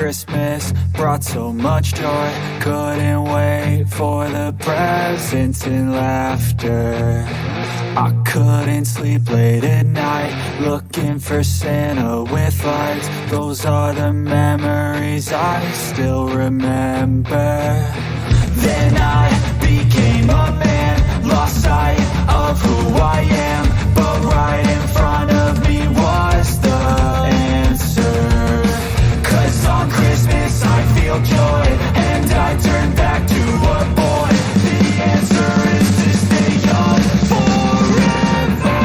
Christmas brought so much joy. Couldn't wait for the presents and laughter. I couldn't sleep late at night, looking for Santa with lights. Those are the memories I still remember. Then I became a man, lost sight of who I am, but right in front of me was the answer. 'Cause on Christmas I feel joy, and I turn back to a boy. The answer is to stay young forever.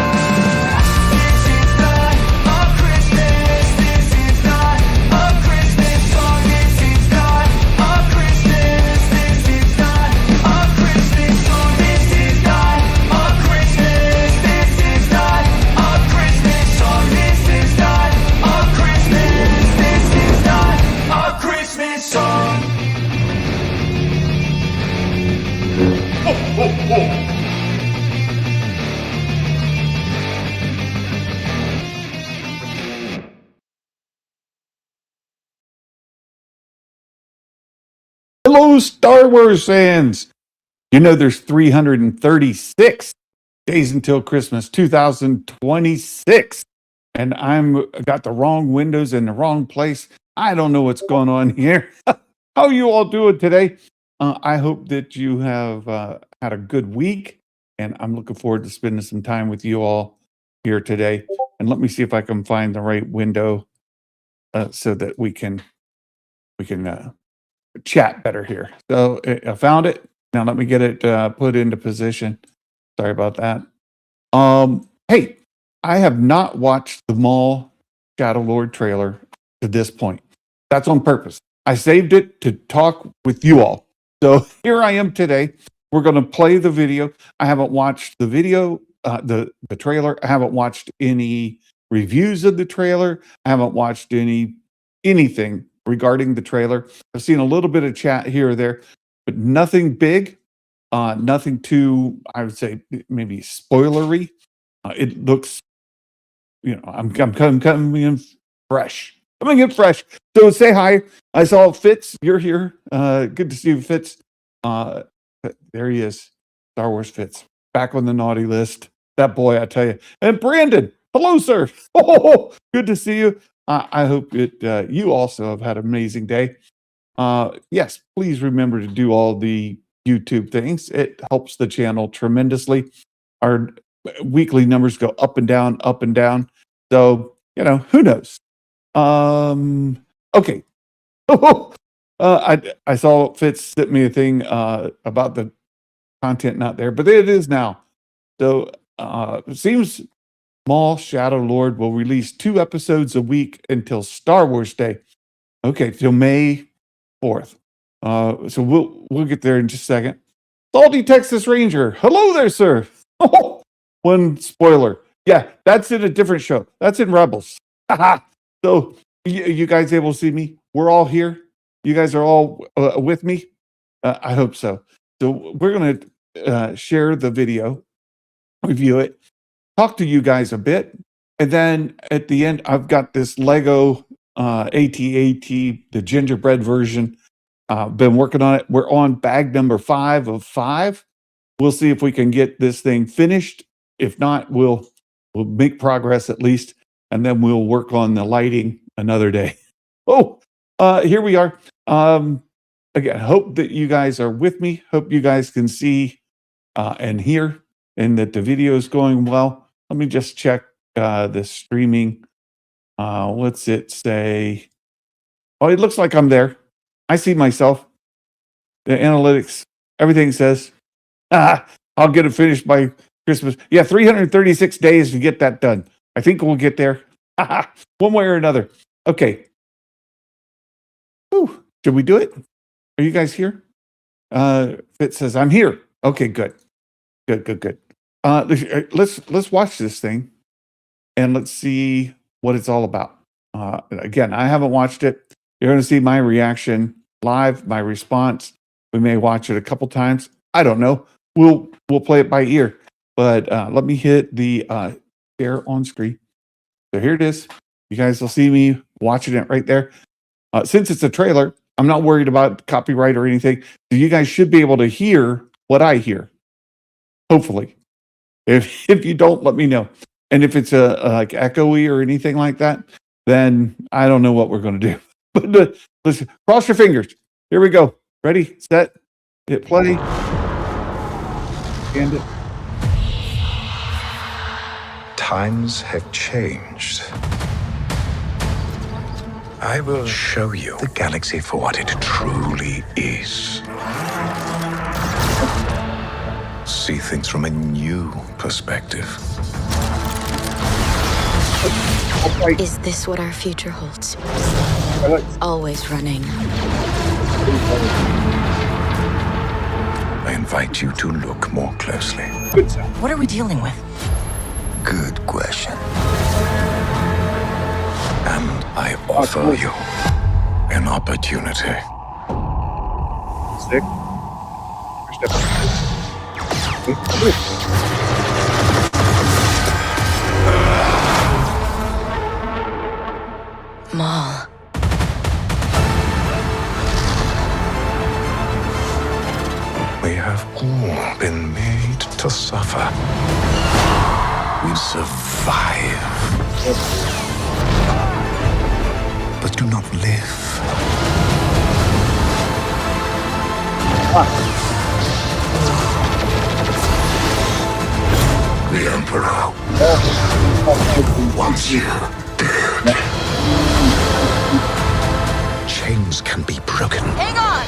This is not a Christmas, this is not a Christmas song, this is not a Christmas, this is not a Christmas song, this is not a Christmas, this is not a Christmas song, this is not a Christmas, this is not a Christmas song. Hello, Star Wars fans! You know there's 336 days until Christmas 2026, and I'm got the wrong windows in the wrong place. I don't know what's going on here. How are you all doing today? I hope that you have had a good week, and I'm looking forward to spending some time with you all here today. And let me see if I can find the right window so that we can chat better here. So I found it. Now let me get it put into position. Sorry about that. Hey, I have not watched the Maul Shadow Lord trailer to this point. That's on purpose. I saved it to talk with you all. So here I am today. We're going to play the video. I haven't watched the video, the trailer. I haven't watched any reviews of the trailer. I haven't watched anything regarding the trailer. I've seen a little bit of chat here or there, but nothing big, nothing too, I would say, maybe spoilery. It looks, I'm coming in fresh. Coming in fresh. So say hi. I saw Fitz. You're here. Good to see you, Fitz. There he is. Star Wars Fitz. Back on the naughty list. That boy, I tell you. And Brandon. Hello, sir. Oh, good to see you. I hope that you also have had an amazing day. Yes, please remember to do all the YouTube things. It helps the channel tremendously. Our weekly numbers go up and down, up and down. So, who knows? Okay. I saw Fitz sent me a thing about the content not there, but it is now. So it seems Maul Shadow Lord will release 2 episodes a week until Star Wars Day. Okay, till May 4th. So we'll get there in just a second. Salty Texas Ranger. Hello there, sir. One spoiler. Yeah, that's in a different show. That's in Rebels. So you guys able to see me? We're all here. You guys are all with me? I hope so. So we're going to share the video, review it, talk to you guys a bit, and then at the end, I've got this Lego AT-AT, the gingerbread version. Been working on it. We're on bag number 5 of 5. We'll see if we can get this thing finished. If not, we'll make progress at least, and then we'll work on the lighting another day. Here we are. Again, hope that you guys are with me. Hope you guys can see and hear, and that the video is going well. Let me just check the streaming. What's it say? Oh, it looks like I'm there. I see myself. The analytics, everything says, I'll get it finished by Christmas. Yeah, 336 days to get that done. I think we'll get there. One way or another. Okay. Whew. Should we do it? Are you guys here? It says, I'm here. Okay, good. Good. Let's watch this thing and let's see what it's all about. Again, I haven't watched it. You're going to see my reaction live, my response. We may watch it a couple times. I don't know. We'll play it by ear. But let me hit the share on screen. So here it is. You guys will see me watching it right there. Since it's a trailer, I'm not worried about copyright or anything. So you guys should be able to hear what I hear. Hopefully, if you don't, let me know. And if it's a like echoey or anything like that, then I don't know what we're going to do. But listen, cross your fingers. Here we go. Ready, set, hit play, and it. Times have changed. I will show you the galaxy for what it truly is. See things from a new perspective. Is this what our future holds? Always running. I invite you to look more closely. What are we dealing with? Good question. And I offer you an opportunity. Sick. Maul. We have all been made to suffer. We survive, but do not live. The Emperor wants you dead. Chains can be broken. Hang on!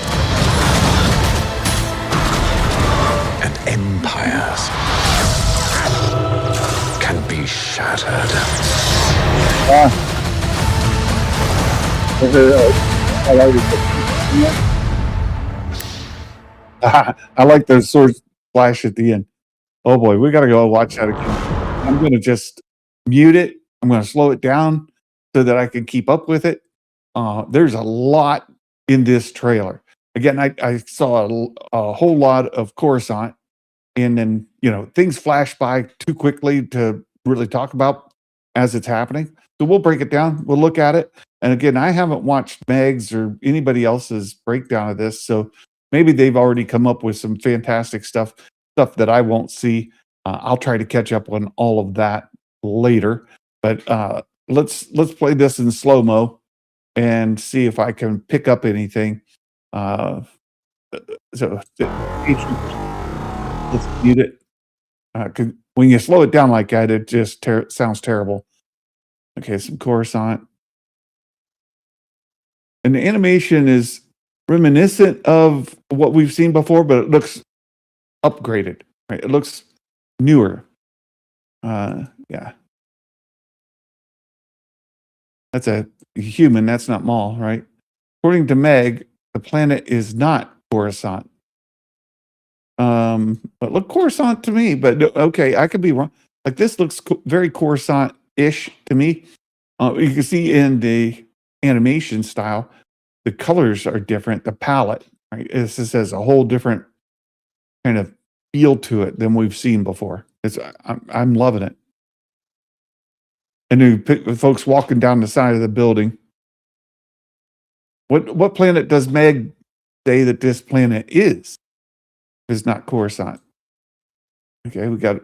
And empires can be shattered. I like the sword flash at the end. Oh boy, we got to go watch that again. I'm going to just mute it. I'm going to slow it down so that I can keep up with it. There's a lot in this trailer. Again, I saw a whole lot of Coruscant, and then things flash by too quickly to really talk about as it's happening. So we'll break it down. We'll look at it. And again, I haven't watched Meg's or anybody else's breakdown of this, so maybe they've already come up with some fantastic stuff that I won't see. I'll try to catch up on all of that later. But let's play this in slow mo and see if I can pick up anything. So let's mute it. 'Cause when you slow it down like that, it just sounds terrible. Okay, some Coruscant. And the animation is reminiscent of what we've seen before, but it looks upgraded. Right? It looks newer. Yeah. That's a human. That's not Maul, right? According to Meg, the planet is not Coruscant. But look Coruscant to me. But okay, I could be wrong. Like this looks very Coruscant-ish to me. You can see in the animation style, the colors are different. The palette, right? This has a whole different kind of feel to it than we've seen before. I'm loving it. And then folks walking down the side of the building. What planet does Meg say that this planet is? It's not Coruscant. Okay, we got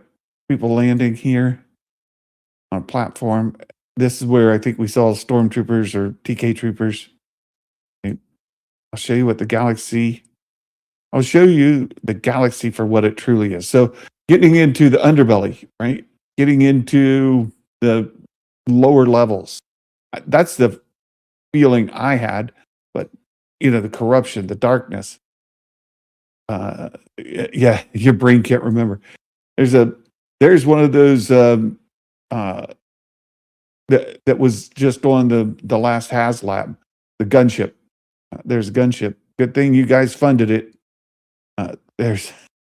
people landing here on a platform. This is where I think we saw stormtroopers or TK troopers. Okay, I'll show you what the galaxy. I'll show you the galaxy for what it truly is. So, getting into the underbelly, right? Getting into the lower levels. That's the feeling I had. But the corruption, the darkness. Yeah, your brain can't remember. There's one of those that was just on the last HasLab, the gunship. There's a gunship. Good thing you guys funded it. There's,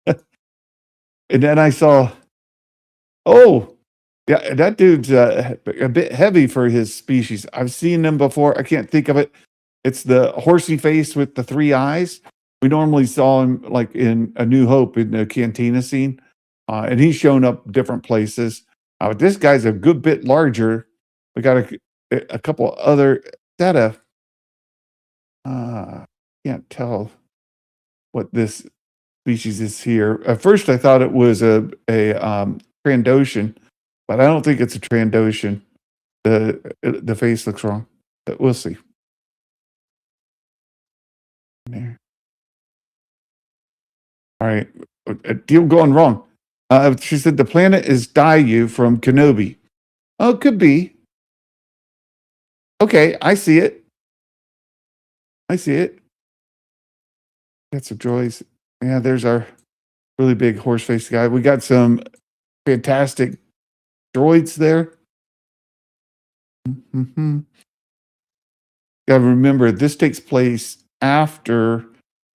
and then I saw, oh, yeah, that dude's a bit heavy for his species. I've seen them before. I can't think of it. It's the horsey face with the three eyes. We normally saw him like in A New Hope in the cantina scene, and he's shown up different places. This guy's a good bit larger. We got a couple other. Is that can't tell what this species is here. At first, I thought it was a Trandoshan, but I don't think it's a Trandoshan. The face looks wrong, but we'll see. There. All right, a deal going wrong. She said the planet is Daiyu from Kenobi. Oh, it could be. Okay, I see it. I see it. Got some droids. Yeah, there's our really big horse-faced guy. We got some fantastic droids there. Mm-hmm. Got to remember, this takes place after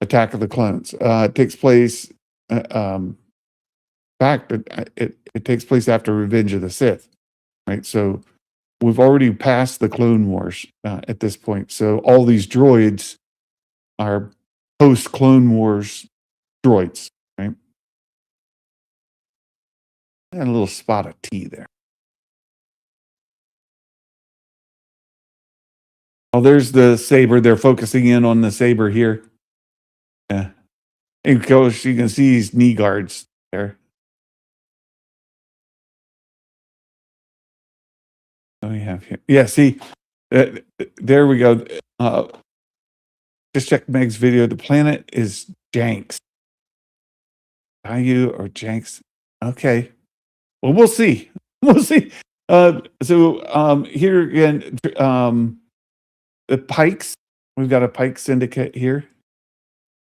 Attack of the Clones. It takes place, it takes place after Revenge of the Sith, right? So we've already passed the Clone Wars at this point. So all these droids are post-Clone Wars droids, right? And a little spot of tea there. Oh, there's the saber. They're focusing in on the saber here. Yeah. And of course, you can see his knee guards there. Oh, we have here. Yeah, see, there we go. Just check Meg's video. The planet is Janks. Daiyu or Janks? Okay. Well, we'll see. We'll see. So here again, the Pikes. We've got a Pike Syndicate here.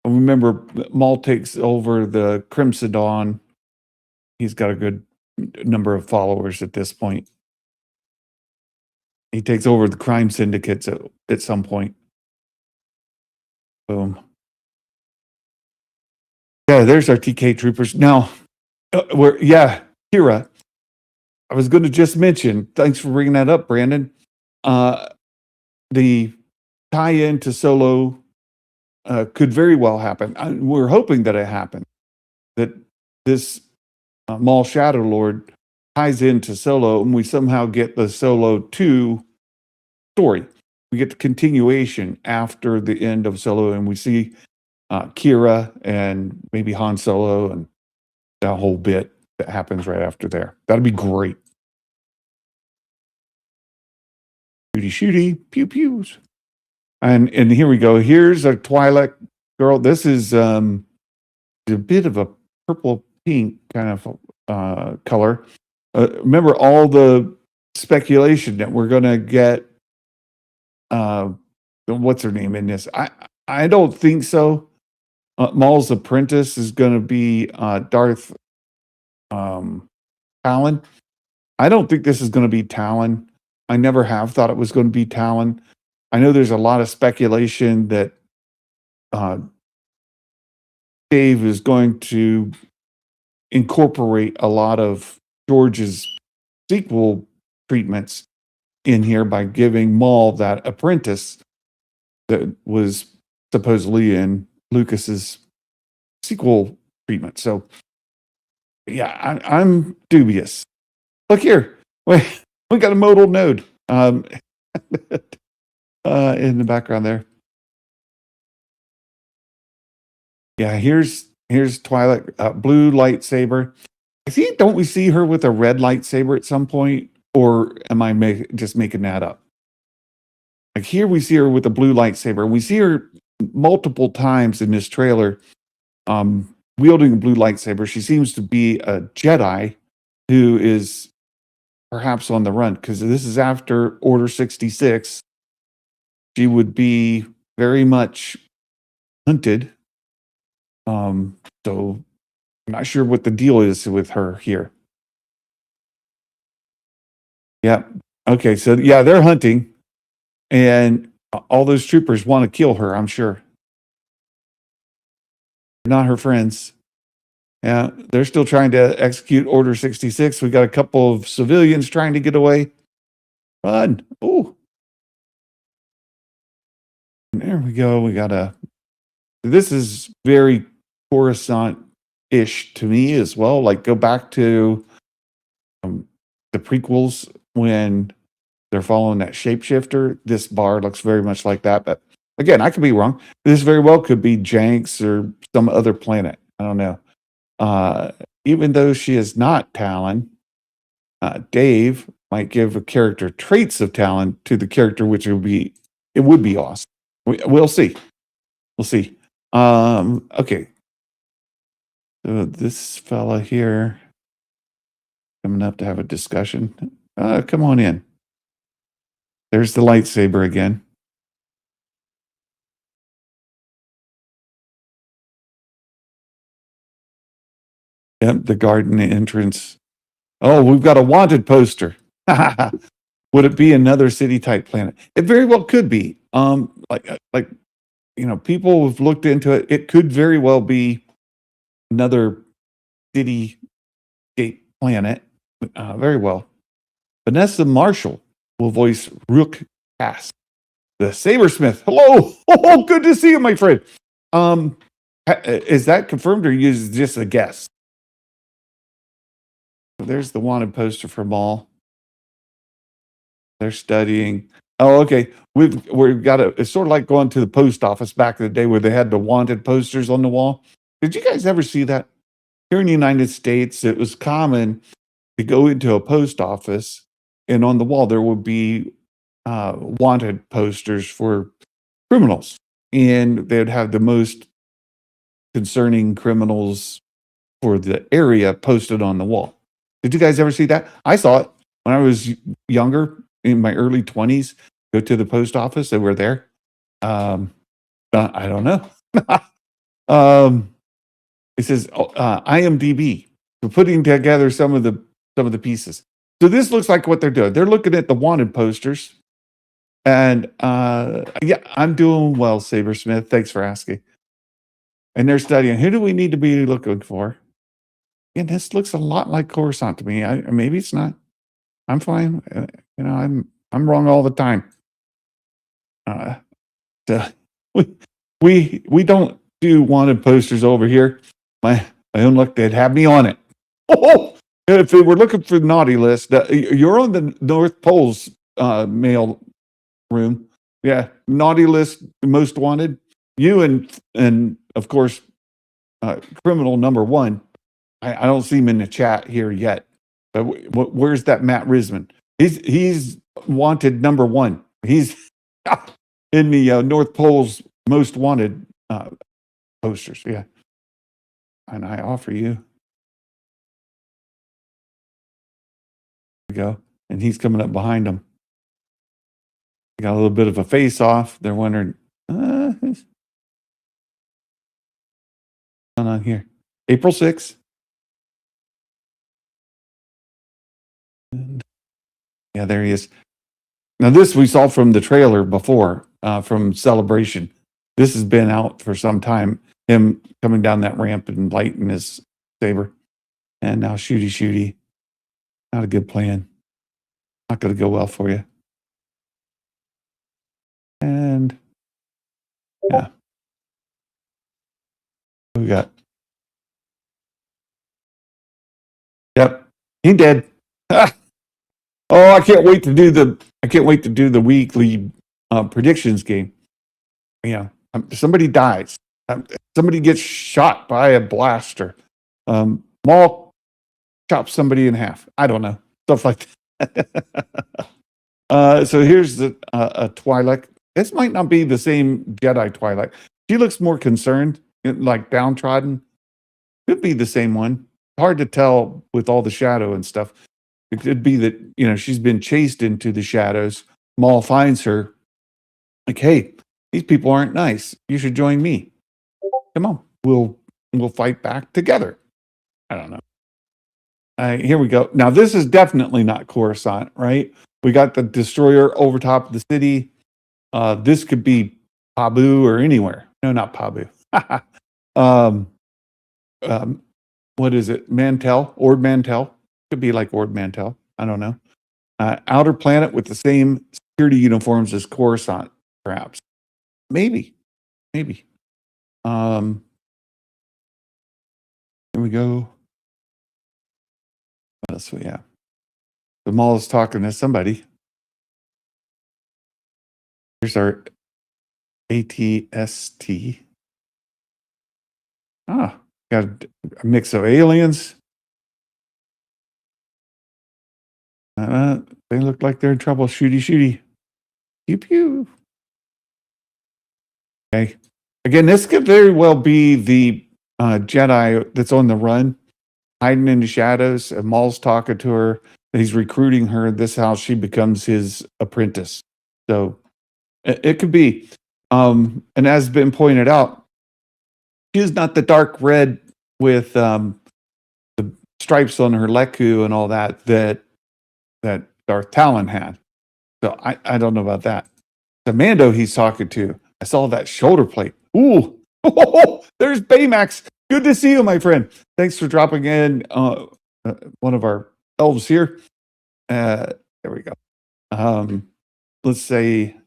Remember, Maul takes over the Crimson Dawn. He's got a good number of followers at this point. He takes over the crime syndicates at some point. Boom. Yeah, there's our TK troopers. Now, Kira. I was going to just mention, thanks for bringing that up, Brandon. The tie-in to Solo could very well happen. We're hoping that it happened. That this Maul Shadow Lord ties into Solo, and we somehow get the Solo 2 story. We get the continuation after the end of Solo, and we see Kira and maybe Han Solo and that whole bit that happens right after there. That'd be great. Shooty, pew pews. And here we go. Here's a Twi'lek girl. This is a bit of a purple pink kind of color. Remember all the speculation that we're going to get what's her name in this? I don't think so. Maul's apprentice is going to be Darth Talon. I don't think this is going to be Talon. I never have thought it was going to be Talon. I know there's a lot of speculation that Dave is going to incorporate a lot of George's sequel treatments in here by giving Maul that apprentice that was supposedly in Lucas's sequel treatment. So, yeah, I'm dubious. Look here, we got a modal node in the background there. Yeah, here's Twi'lek, blue lightsaber. Don't we see her with a red lightsaber at some point, or am I just making that up? Like here, we see her with a blue lightsaber. We see her multiple times in this trailer, wielding a blue lightsaber. She seems to be a Jedi who is perhaps on the run, because this is after Order 66. She would be very much hunted. So I'm not sure what the deal is with her here. Yeah. Okay. So yeah, they're hunting, and all those troopers want to kill her, I'm sure. They're not her friends. Yeah, they're still trying to execute Order 66. We got a couple of civilians trying to get away. Run. Oh. There we go. This is very Coruscant-ish to me as well. Like, go back to the prequels when they're following that shapeshifter. This bar looks very much like that, but Again, I could be wrong. This very well could be Jenks or some other planet. I don't know. Even though she is not Talon, Dave might give a character traits of Talon to the character, which would be awesome. We'll see. We'll see. Okay. So this fella here coming up to have a discussion. Come on in. There's the lightsaber again. Yep, the garden entrance. Oh, we've got a wanted poster. Would it be another city type planet? It very well could be. Like people have looked into it. It could very well be another city scape planet. Very well. Vanessa Marshall will voice Rook Cass, the Sabersmith. Hello. Oh, good to see you, my friend. Is that confirmed or is just a guess? There's the wanted poster for Maul. They're studying. Oh, okay. We've got it's sort of like going to the post office back in the day where they had the wanted posters on the wall. Did you guys ever see that? Here in the United States, it was common to go into a post office and on the wall there would be wanted posters for criminals. And they'd have the most concerning criminals for the area posted on the wall. Did you guys ever see that? I saw it when I was younger, in my early 20s. Go to the post office. They were there. I don't know. It says IMDb. We're putting together some of the pieces. So this looks like what they're doing. They're looking at the wanted posters. And yeah, I'm doing well, Sabersmith. Thanks for asking. And they're studying. Who do we need to be looking for? And this looks a lot like Coruscant to me. Maybe it's not. I'm fine. I'm wrong all the time. We don't do wanted posters over here. My own luck, they'd have me on it. Oh, if they were looking for the naughty list, you're on the North Pole's mail room. Yeah, naughty list, most wanted. You and of course, criminal number one. I don't see him in the chat here yet. But where's that Matt Risman? He's wanted number one. He's in the North Pole's most wanted posters. Yeah, and I offer you. There we go, and he's coming up behind him. Got a little bit of a face off. They're wondering, what's going on here? April 6th. Yeah, there he is. Now, this we saw from the trailer before, from Celebration. This has been out for some time. Him coming down that ramp and lighting his saber. And now shooty. Not a good plan. Not going to go well for you. And yeah. What we got? Yep. He did. Oh, I can't wait to do the weekly predictions game. Yeah, somebody dies. Somebody gets shot by a blaster. Maul chops somebody in half. I don't know, stuff like that. So here's the a Twi'lek. This might not be the same Jedi Twi'lek. She looks more concerned, like downtrodden. Could be the same one. Hard to tell with all the shadow and stuff. It could be that, she's been chased into the shadows. Maul finds her like, hey, these people aren't nice. You should join me. Come on. We'll fight back together. I don't know. Here we go. Now, this is definitely not Coruscant, right? We got the destroyer over top of the city. This could be Pabu or anywhere. No, not Pabu. What is it? Mantell? Ord Mantell? Could be like Ord Mantell. I don't know. Outer planet with the same security uniforms as Coruscant, perhaps. Maybe. Here we go. What else we have? The Maul is talking to somebody. Here's our ATST. Ah, got a mix of aliens. They look like they're in trouble. Shooty, shooty. Pew, pew. Okay. Again, this could very well be the Jedi that's on the run, hiding in the shadows. And Maul's talking to her. He's recruiting her. This is how she becomes his apprentice. So it could be. And as has been pointed out, she's not the dark red with the stripes on her leku and all that Darth Talon had. So I don't know about that. The Mando he's talking to, I saw that shoulder plate. Ooh, there's Baymax. Good to see you, my friend. Thanks for dropping in. One of our elves here. There we go. Let's say,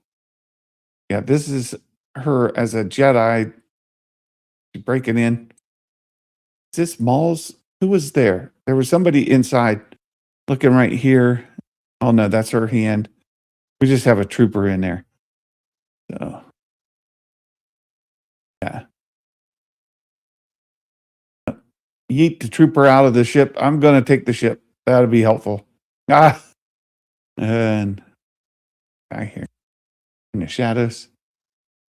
yeah, this is her as a Jedi breaking in. Is this Maul's? Who was there? There was somebody inside looking right here. Oh no, that's her hand. We just have a trooper in there. So, yeah. Yeet the trooper out of the ship. I'm going to take the ship. That'll be helpful. Ah, and back here in the shadows.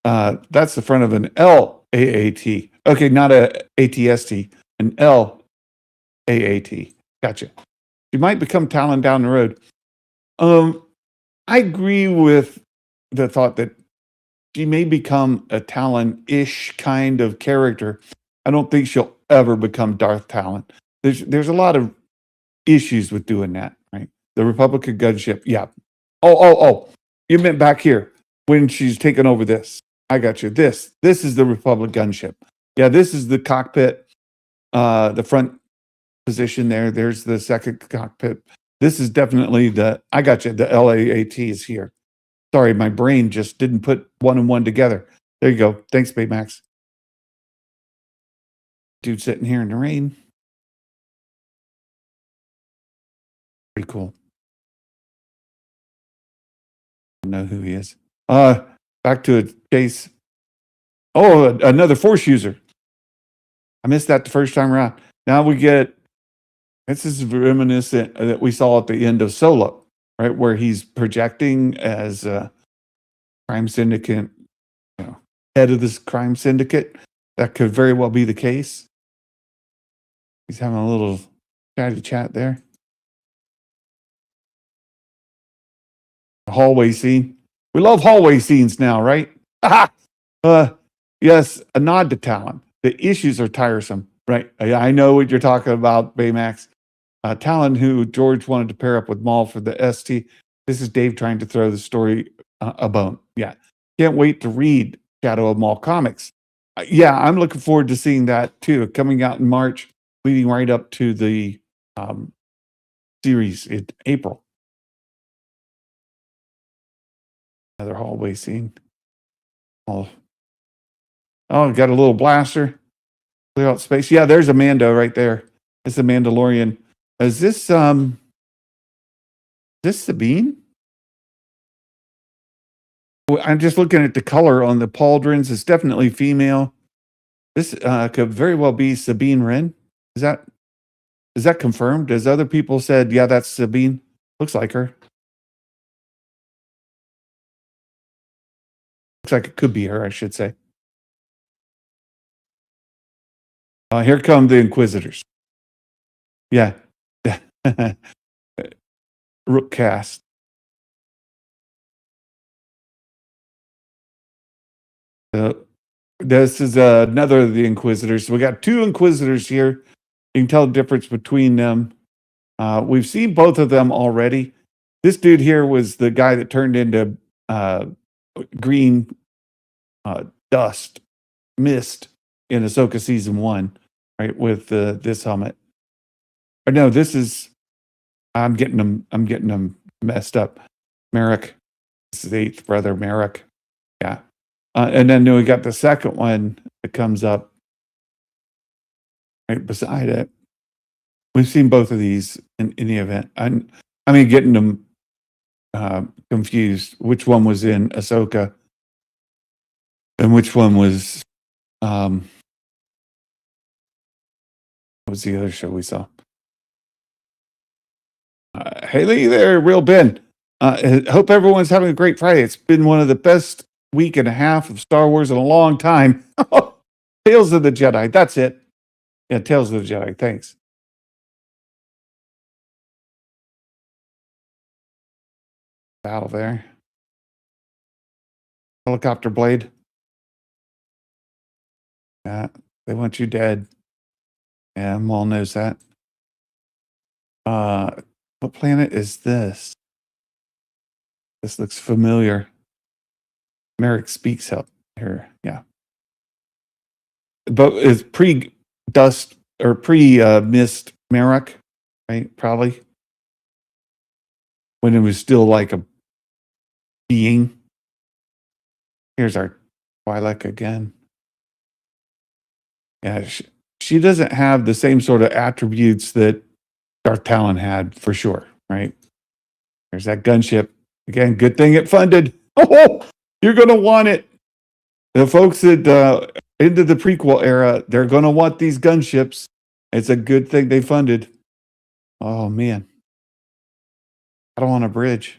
That's the front of an LAAT. Okay, not a ATST, an LAAT. Gotcha. You might become Talon down the road. I agree with the thought that she may become a Talon-ish kind of character. I don't think she'll ever become Darth Talon. There's a lot of issues with doing that, right? The Republican gunship, yeah. Oh. You meant back here when she's taking over this. I got you. This is the Republic gunship. Yeah, this is the cockpit, the front position there. There's the second cockpit. This is definitely I got you. The LAAT is here. Sorry, my brain just didn't put one and one together. There you go. Thanks, Baymax. Dude sitting here in the rain. Pretty cool. I don't know who he is. Back to a chase. Oh, another Force user. I missed that the first time around. Now we get, this is reminiscent that we saw at the end of Solo, right? Where he's projecting as a crime syndicate, head of this crime syndicate. That could very well be the case. He's having a little chatty chat there. The hallway scene. We love hallway scenes now, right? Yes, a nod to Talon. The issues are tiresome, right? I know what you're talking about, Baymax. Talon, who George wanted to pair up with Maul for the ST. This is Dave trying to throw the story a bone. Yeah. Can't wait to read Shadow of Maul comics. Yeah, I'm looking forward to seeing that too, coming out in March, leading right up to the series in April. Another hallway scene. Oh, got a little blaster. Clear out space. Yeah, there's a Mando right there. It's a Mandalorian. Is this Sabine? I'm just looking at the color on the pauldrons. It's definitely female. This could very well be Sabine Wren. Is that confirmed? As other people said, yeah, that's Sabine. Looks like her. Looks like it could be her, I should say. Here come the Inquisitors. Yeah. Rook cast. This is another of the Inquisitors. So we got two Inquisitors here. You can tell the difference between them. We've seen both of them already. This dude here was the guy that turned into green dust, mist in Ahsoka season 1, right? With this helmet. Or no, this is. I'm getting them messed up. Merrick. This is the 8th brother, Merrick. Yeah. And then we got the second one that comes up right beside it. We've seen both of these in the event. I mean, getting them confused. Which one was in Ahsoka? And which one was what was the other show we saw? Haley there, Real Ben. Hope everyone's having a great Friday. It's been one of the best week and a half of Star Wars in a long time. Tales of the Jedi. That's it. Yeah, Tales of the Jedi. Thanks. Battle there. Helicopter blade. Yeah, they want you dead. Yeah, Maul knows that. What planet is this? This looks familiar. Merrick speaks up here. Yeah. But it's pre-dust or pre-mist Merrick, right? Probably. When it was still like a being. Here's our Twi'lek again. Yeah, she doesn't have the same sort of attributes that Darth Talon had, for sure, right? There's that gunship. Again, good thing it funded. Oh, you're going to want it. The folks that into the prequel era, they're going to want these gunships. It's a good thing they funded. Oh, man. I don't want a bridge.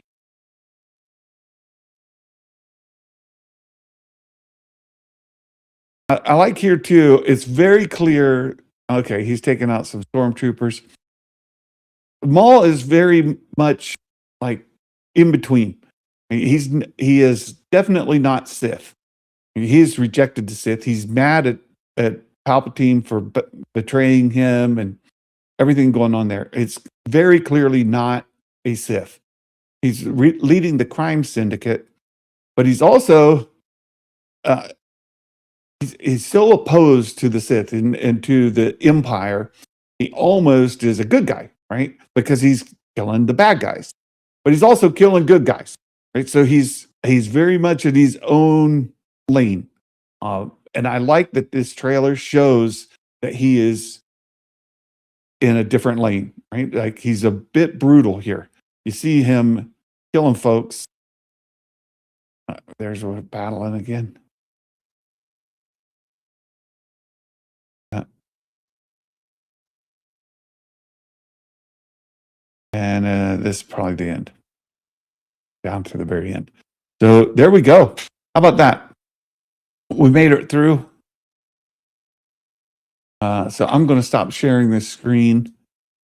I like here, too. It's very clear. Okay, he's taking out some stormtroopers. Maul is very much like in between. He is definitely not Sith. He's rejected the Sith. He's mad at Palpatine for betraying him and everything going on there. It's very clearly not a Sith. He's leading the crime syndicate, but he's also he's so opposed to the Sith and to the Empire. He almost is a good guy, right? Because he's killing the bad guys, but he's also killing good guys, right? So he's very much in his own lane. And I like that this trailer shows that he is in a different lane, right? Like he's a bit brutal here. You see him killing folks. There's a battling again. And this is probably the end. Down to the very end. So there we go. How about that? We made it through. So I'm going to stop sharing this screen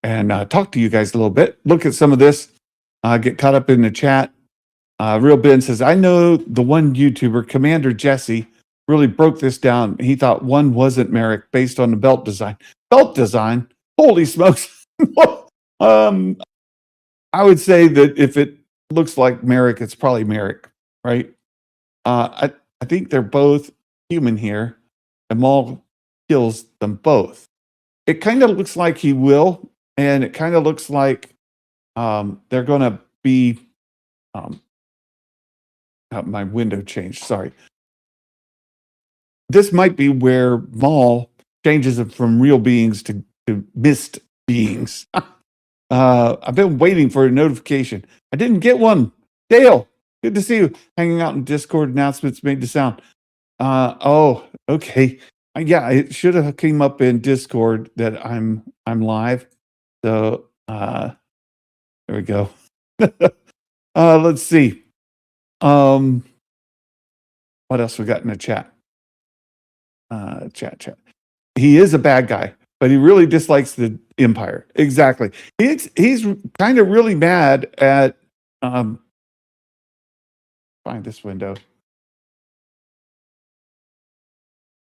and talk to you guys a little bit. Look at some of this. Get caught up in the chat. Real Ben says, I know the one YouTuber, Commander Jesse, really broke this down. He thought one wasn't Merrick based on the belt design. Belt design? Holy smokes. I would say that if it looks like Merrick, it's probably Merrick, right? I think they're both human here, and Maul kills them both. It kind of looks like he will, and it kind of looks like they're going to be. My window changed. Sorry. This might be where Maul changes them from real beings to mist beings. I've been waiting for a notification. I didn't get one. Dale, good to see you. Hanging out in Discord. Announcements made the sound. Oh, okay. Yeah, it should have came up in Discord that I'm live. So there we go. Let's see. What else we got in the chat? Chat. He is a bad guy, but he really dislikes the Empire. Exactly. He's kind of really mad at find this window.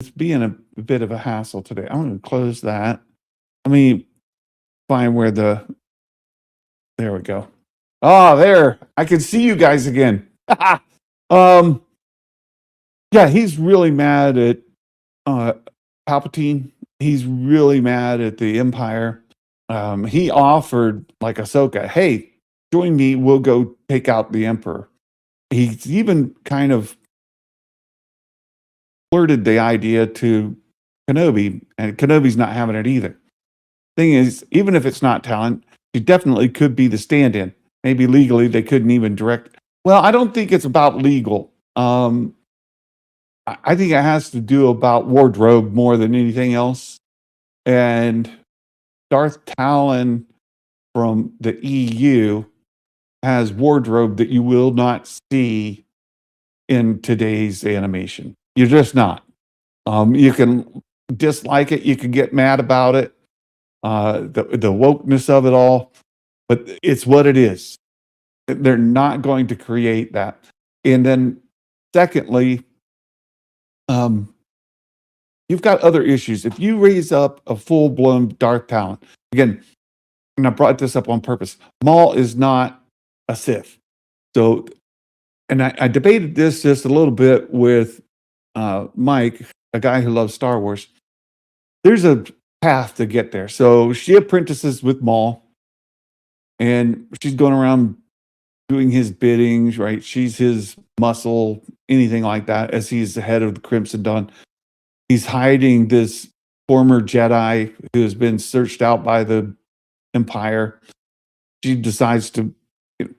It's being a bit of a hassle today. I'm going to close that. Let me find where there we go. Oh, there. I can see you guys again. Yeah, he's really mad at Palpatine. He's really mad at the Empire. He offered, like Ahsoka, hey, join me. We'll go take out the Emperor. He's even kind of flirted the idea to Kenobi, and Kenobi's not having it either. Thing is, even if it's not talent, he definitely could be the stand-in. Maybe legally they couldn't even direct. Well, I don't think it's about legal. I I think it has to do about wardrobe more than anything else. And Darth Talon from the EU has wardrobe that you will not see in today's animation. You're just not. You can dislike it. You can get mad about it. The wokeness of it all, but it's what it is. They're not going to create that. And then, secondly, you've got other issues. If you raise up a full-blown Darth Talon, again, and I brought this up on purpose, Maul is not a Sith. So, and I debated this just a little bit with Mike, a guy who loves Star Wars. There's a path to get there. So she apprentices with Maul, and she's going around doing his biddings, right? She's his muscle, anything like that, as he's the head of the Crimson Dawn. He's hiding this former Jedi who has been searched out by the Empire. She decides to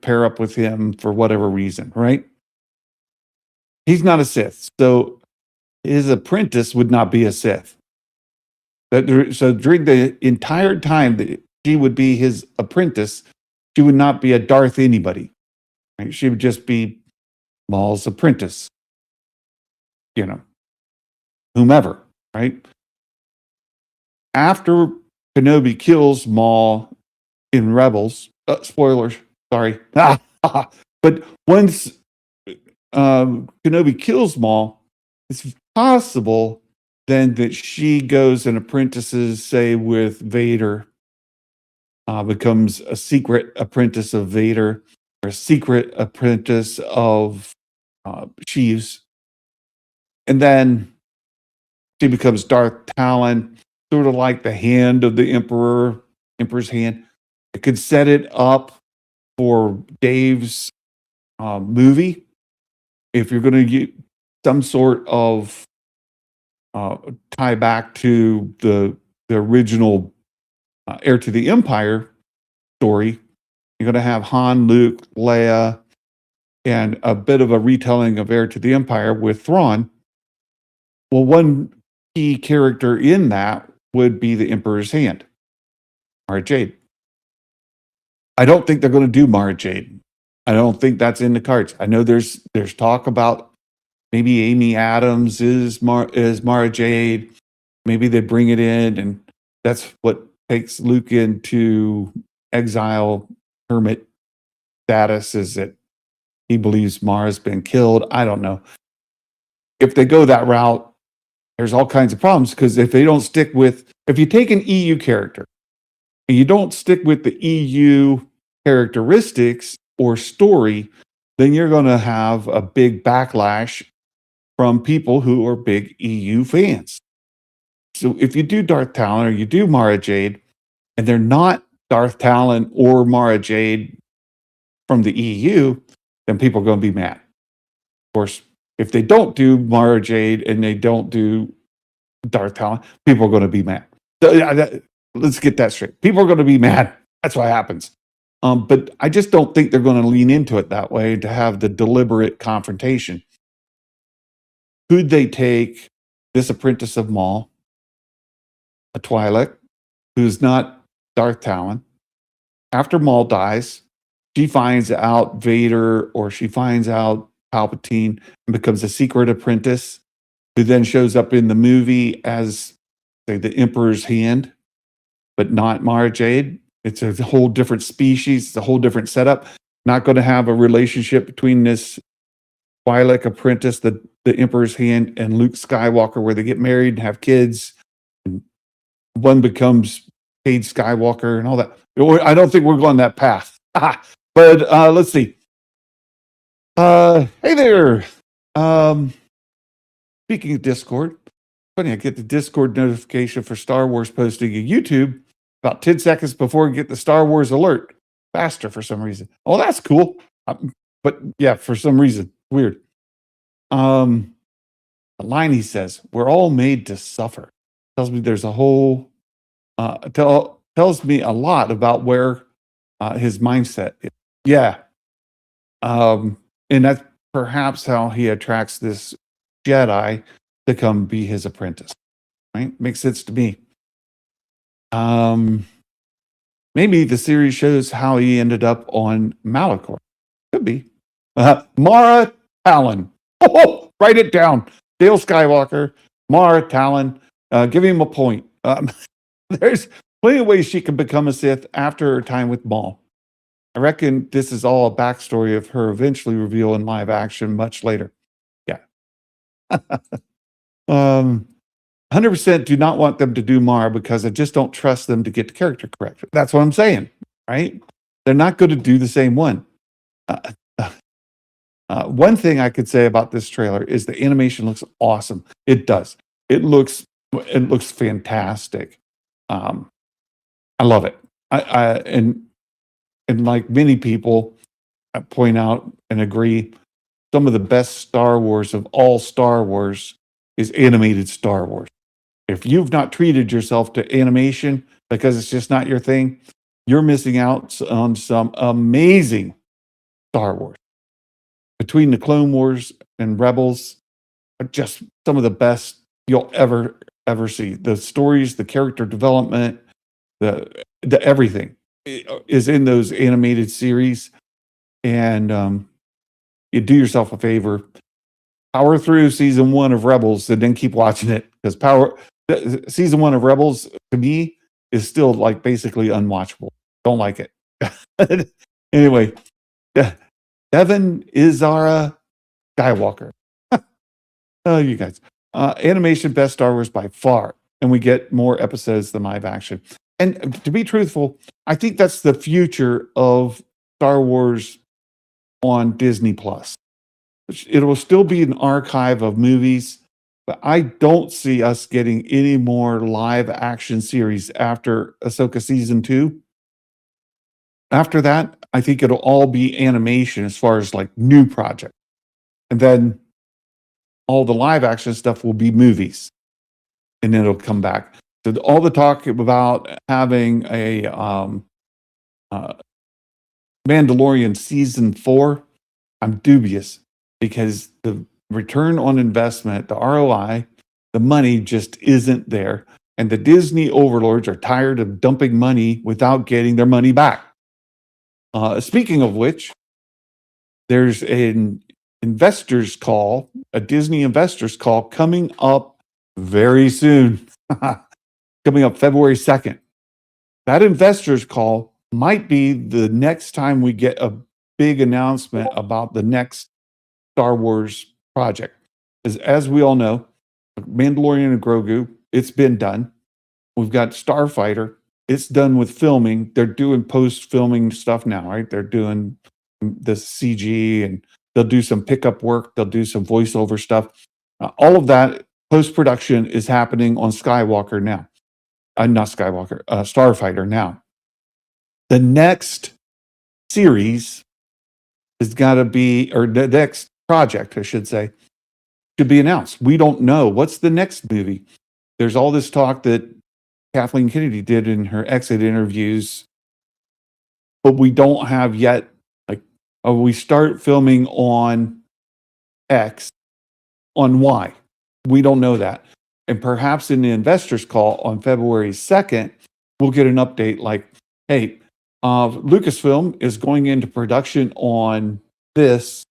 pair up with him for whatever reason, right? He's not a Sith, so his apprentice would not be a Sith. So during the entire time that she would be his apprentice, she would not be a Darth anybody. Right? She would just be Maul's apprentice. Whomever, right? After Kenobi kills Maul in Rebels, spoilers, sorry. But once Kenobi kills Maul, it's possible then that she goes and apprentices, say, with Vader, becomes a secret apprentice of Vader, or a secret apprentice of Sheeves. And then she becomes Darth Talon, sort of like the hand of the Emperor's hand. It could set it up for Dave's movie. If you're going to get some sort of tie back to the original Heir to the Empire story, you're going to have Han, Luke, Leia, and a bit of a retelling of Heir to the Empire with Thrawn. Well, one key character in that would be the Emperor's hand, Mara Jade. I don't think they're going to do Mara Jade. I don't think that's in the cards. I know there's talk about maybe Amy Adams is Mara Jade. Maybe they bring it in, and that's what takes Luke into exile hermit status, is that he believes Mara's been killed. I don't know. If they go that route, there's all kinds of problems, because if you take an EU character and you don't stick with the EU characteristics or story, then you're going to have a big backlash from people who are big EU fans. So if you do Darth Talon or you do Mara Jade, and they're not Darth Talon or Mara Jade from the EU, then people are going to be mad. Of course, if they don't do Mara Jade and they don't do Darth Talon, people are going to be mad. Let's get that straight. People are going to be mad. That's what happens. But I just don't think they're going to lean into it that way to have the deliberate confrontation. Could they take this apprentice of Maul, a Twi'lek, who's not Darth Talon? After Maul dies, she finds out Vader, or she finds out Palpatine, and becomes a secret apprentice, who then shows up in the movie as, say, the Emperor's hand, but not Mara Jade. It's a whole different species. It's a whole different setup. Not going to have a relationship between this Twi'lek apprentice, the Emperor's hand, and Luke Skywalker, where they get married and have kids. And one becomes Cade Skywalker and all that. I don't think we're going that path. But let's see. Hey there. Speaking of Discord, funny, I get the Discord notification for Star Wars posting on YouTube about 10 seconds before I get the Star Wars alert. Faster for some reason. Oh, that's cool. But yeah, for some reason. Weird. A line he says, "We're all made to suffer." Tells me there's a whole tells me a lot about where his mindset is. Yeah. And that's perhaps how he attracts this Jedi to come be his apprentice. Right? Makes sense to me. Maybe the series shows how he ended up on Malachor. Could be. Mara Talon. Oh, write it down. Dale Skywalker, Mara Talon. Give him a point. There's plenty of ways she can become a Sith after her time with Maul. I reckon this is all a backstory of her eventually reveal in live action much later. Yeah. 100% do not want them to do Mara because I just don't trust them to get the character correct. That's what I'm saying, right? They're not going to do the same one. One thing I could say about this trailer is the animation looks awesome. It does. It looks fantastic. I love it. And like many people point out and agree, some of the best Star Wars of all Star Wars is animated Star Wars. If you've not treated yourself to animation because it's just not your thing, you're missing out on some amazing Star Wars. Between the Clone Wars and Rebels, are just some of the best you'll ever see. The stories, the character development, the everything is in those animated series. And you do yourself a favor, power through season 1 of Rebels and then keep watching it, because season 1 of Rebels to me is still like basically unwatchable. Don't like it. Anyway, Devin Izara Skywalker. Oh, you guys. Animation best Star Wars by far. And we get more episodes than live action. And to be truthful, I think that's the future of Star Wars on Disney Plus. It will still be an archive of movies, but I don't see us getting any more live action series after Ahsoka season 2. After that, I think it'll all be animation as far as like new projects. And then all the live action stuff will be movies. And then it'll come back. So all the talk about having a Mandalorian season 4, I'm dubious, because the return on investment, the ROI, the money just isn't there. And the Disney overlords are tired of dumping money without getting their money back. Speaking of which, there's an investors call, a Disney investors call coming up very soon. Coming up February 2nd. That investors call might be the next time we get a big announcement about the next Star Wars project. As we all know, Mandalorian and Grogu, it's been done. We've got Starfighter. It's done with filming. They're doing post-filming stuff now, right? They're doing the CG and they'll do some pickup work. They'll do some voiceover stuff. All of that post-production is happening on Skywalker now. Not Skywalker, Starfighter now. The next series has got to be, or the next project, I should say, should be announced. We don't know. What's the next movie? There's all this talk that Kathleen Kennedy did in her exit interviews, but we don't have yet, like, we start filming on X, on Y. We don't know that. And perhaps in the investors call on February 2nd, we'll get an update like, hey, Lucasfilm is going into production on this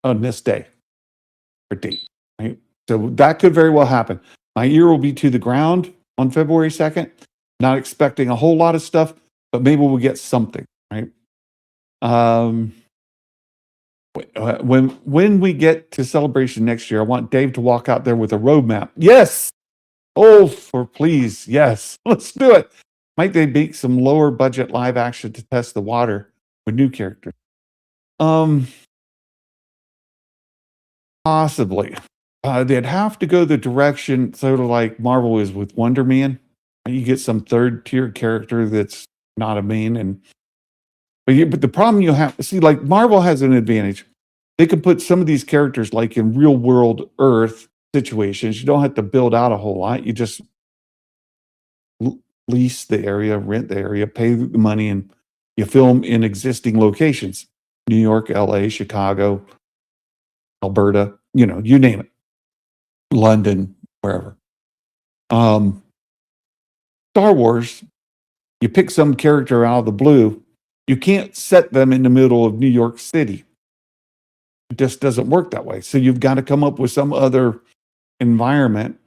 day or date, right? So that could very well happen. My ear will be to the ground on February 2nd. Not expecting a whole lot of stuff, but maybe we'll get something, right? When we get to Celebration next year, I want Dave to walk out there with a roadmap. Yes. Oh, for please. Yes. Let's do it. Might they make some lower budget live action to test the water with new characters? Possibly. They'd have to go the direction sort of like Marvel is with Wonder Man. You get some third tier character that's not a main, but the problem you have, see, like Marvel has an advantage. They can put some of these characters like in real world Earth situations. You don't have to build out a whole lot. You just lease the area, rent the area, pay the money, and you film in existing locations. New York, LA, Chicago, Alberta, you name it. London, wherever. Star Wars, you pick some character out of the blue, you can't set them in the middle of New York City. It just doesn't work that way. So you've got to come up with some other environment.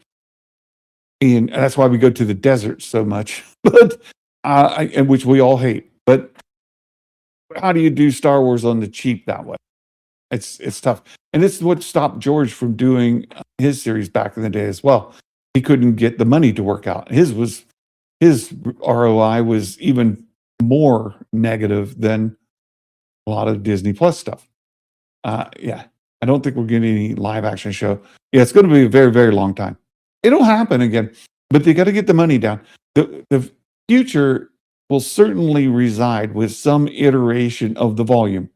And that's why we go to the desert so much, but and which we all hate. But how do you do Star Wars on the cheap that way? It's tough, and it's what stopped George from doing his series back in the day as well. He couldn't get the money to work out. His ROI was even more negative than a lot of Disney Plus stuff. Yeah, I don't think we're getting any live action show. Yeah, it's going to be a very, very long time. It'll happen again, but they got to get the money down. The future will certainly reside with some iteration of the volume.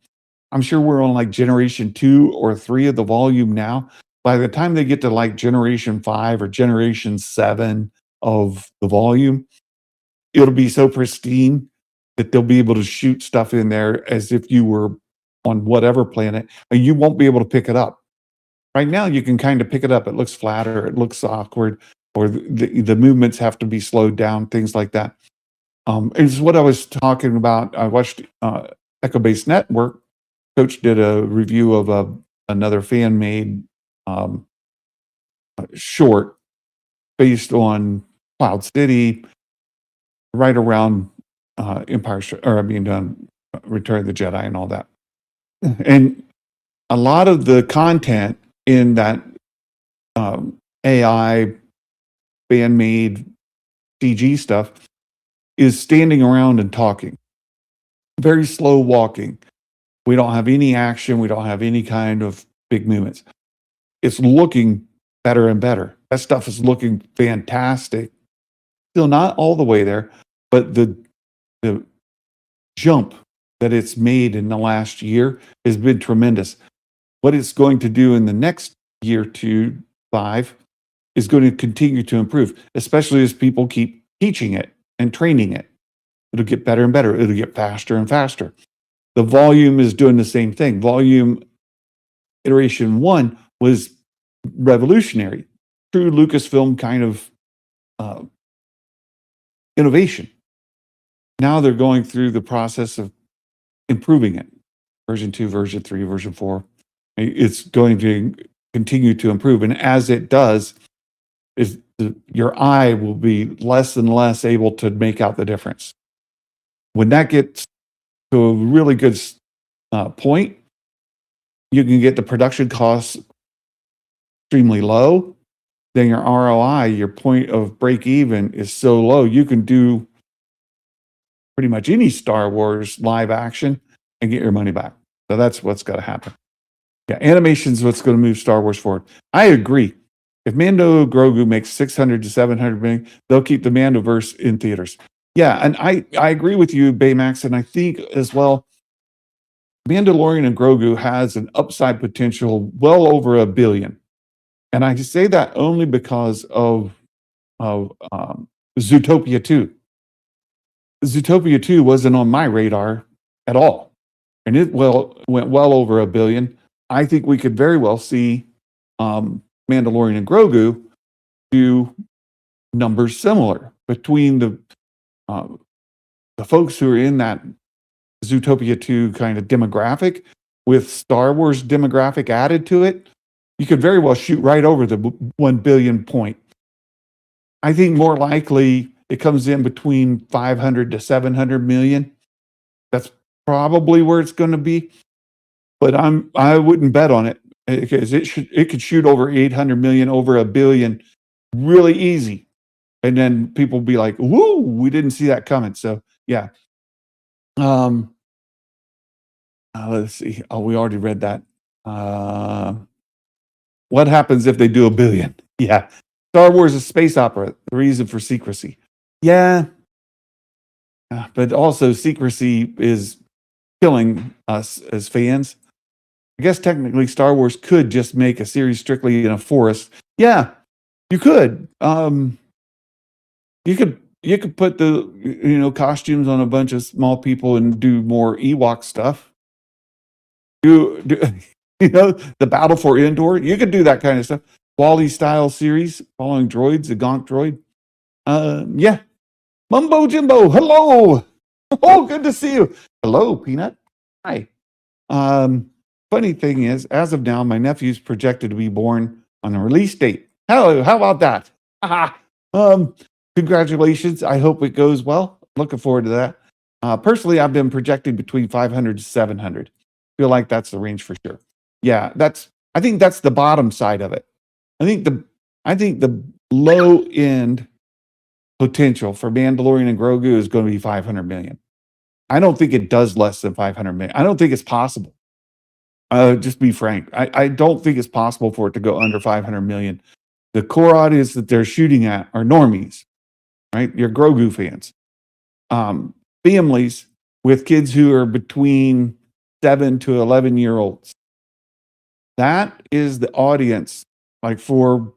I'm sure we're on like generation 2 or 3 of the volume now. By the time they get to like generation 5 or generation 7 of the volume, it'll be so pristine that they'll be able to shoot stuff in there as if you were on whatever planet, and you won't be able to pick it up. Right now, you can kind of pick it up. It looks flatter, it looks awkward, or the movements have to be slowed down, things like that. It's what I was talking about. I watched Echo Base Network. Coach did a review of another fan-made short based on Cloud City, right around Return of the Jedi and all that. And a lot of the content in that AI fan-made CG stuff is standing around and talking. Very slow walking. We don't have any action. We don't have any kind of big movements. It's looking better and better. That stuff is looking fantastic. Still not all the way there, but the jump that it's made in the last year has been tremendous. What it's going to do in the next year to 5 is going to continue to improve, especially as people keep teaching it and training it. It'll get better and better. It'll get faster and faster. The volume is doing the same thing. Volume iteration 1 was revolutionary, true Lucasfilm kind of innovation. Now they're going through the process of improving it. Version 2, version 3, version 4. It's going to continue to improve. And as it does, your eye will be less and less able to make out the difference. When that gets to a really good point, you can get the production costs extremely low. Then your ROI, your point of break even, is so low, you can do pretty much any Star Wars live action and get your money back. So that's what's got to happen. Yeah, animation is what's going to move Star Wars forward. I agree. If Mando Grogu makes 600 to 700 million, they'll keep the Mandoverse in theaters. Yeah, and I agree with you, Baymax, and I think as well, Mandalorian and Grogu has an upside potential well over $1 billion. And I say that only because of Zootopia 2. Zootopia 2 wasn't on my radar at all. And it went well over $1 billion. I think we could very well see Mandalorian and Grogu do numbers similar between the folks who are in that Zootopia 2 kind of demographic with Star Wars demographic added to it. You could very well shoot right over the 1 billion point. I think more likely it comes in between 500 to 700 million. That's probably where it's going to be. But I wouldn't bet on it, because it could shoot over 800 million, over $1 billion really easy. And then people will be like, woo, we didn't see that coming. So yeah. Let's see. Oh, we already read that. What happens if they do $1 billion? Yeah. Star Wars is space opera. The reason for secrecy. Yeah. But also secrecy is killing us as fans. I guess technically Star Wars could just make a series strictly in a forest. Yeah, you could. You could put the costumes on a bunch of small people and do more Ewok stuff. Do the Battle for Endor. You could do that kind of stuff. Wally style series following droids, the Gonk droid. Yeah. Mumbo Jimbo, hello. Oh, good to see you. Hello, Peanut. Hi. Funny thing is, as of now, my nephew's projected to be born on a release date. Hello, how about that? Congratulations. I hope it goes well. Looking forward to that. Personally, I've been projecting between 500 to 700. Feel like that's the range for sure. Yeah, I think that's the bottom side of it. I think the low end potential for Mandalorian and Grogu is going to be 500 million. I don't think it does less than 500 million. I don't think it's possible. Just be frank. I don't think it's possible for it to go under 500 million. The core audience that they're shooting at are normies, right? Your Grogu fans, families with kids who are between 7 to 11-year-olds. That is the audience, like for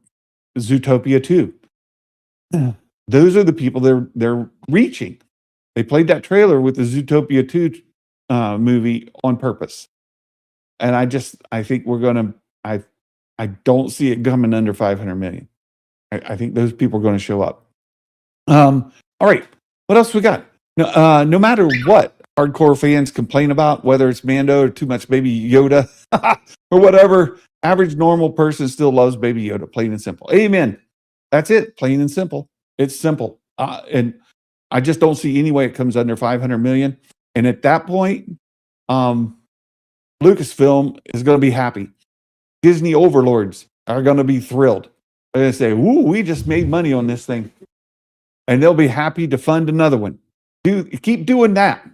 Zootopia 2. Those are the people they're reaching. They played that trailer with the Zootopia 2 movie on purpose. And I think we're going to, I don't see it coming under 500 million. I think those people are going to show up. All right. What else we got? No matter what hardcore fans complain about, whether it's Mando or too much Baby Yoda or whatever, average normal person still loves Baby Yoda, plain and simple. Amen. That's it. Plain and simple. It's simple. And I just don't see any way it comes under 500 million. And at that point, Lucasfilm is going to be happy. Disney overlords are going to be thrilled. They're going to say, "Ooh, we just made money on this thing," and they'll be happy to fund another one. Keep doing that.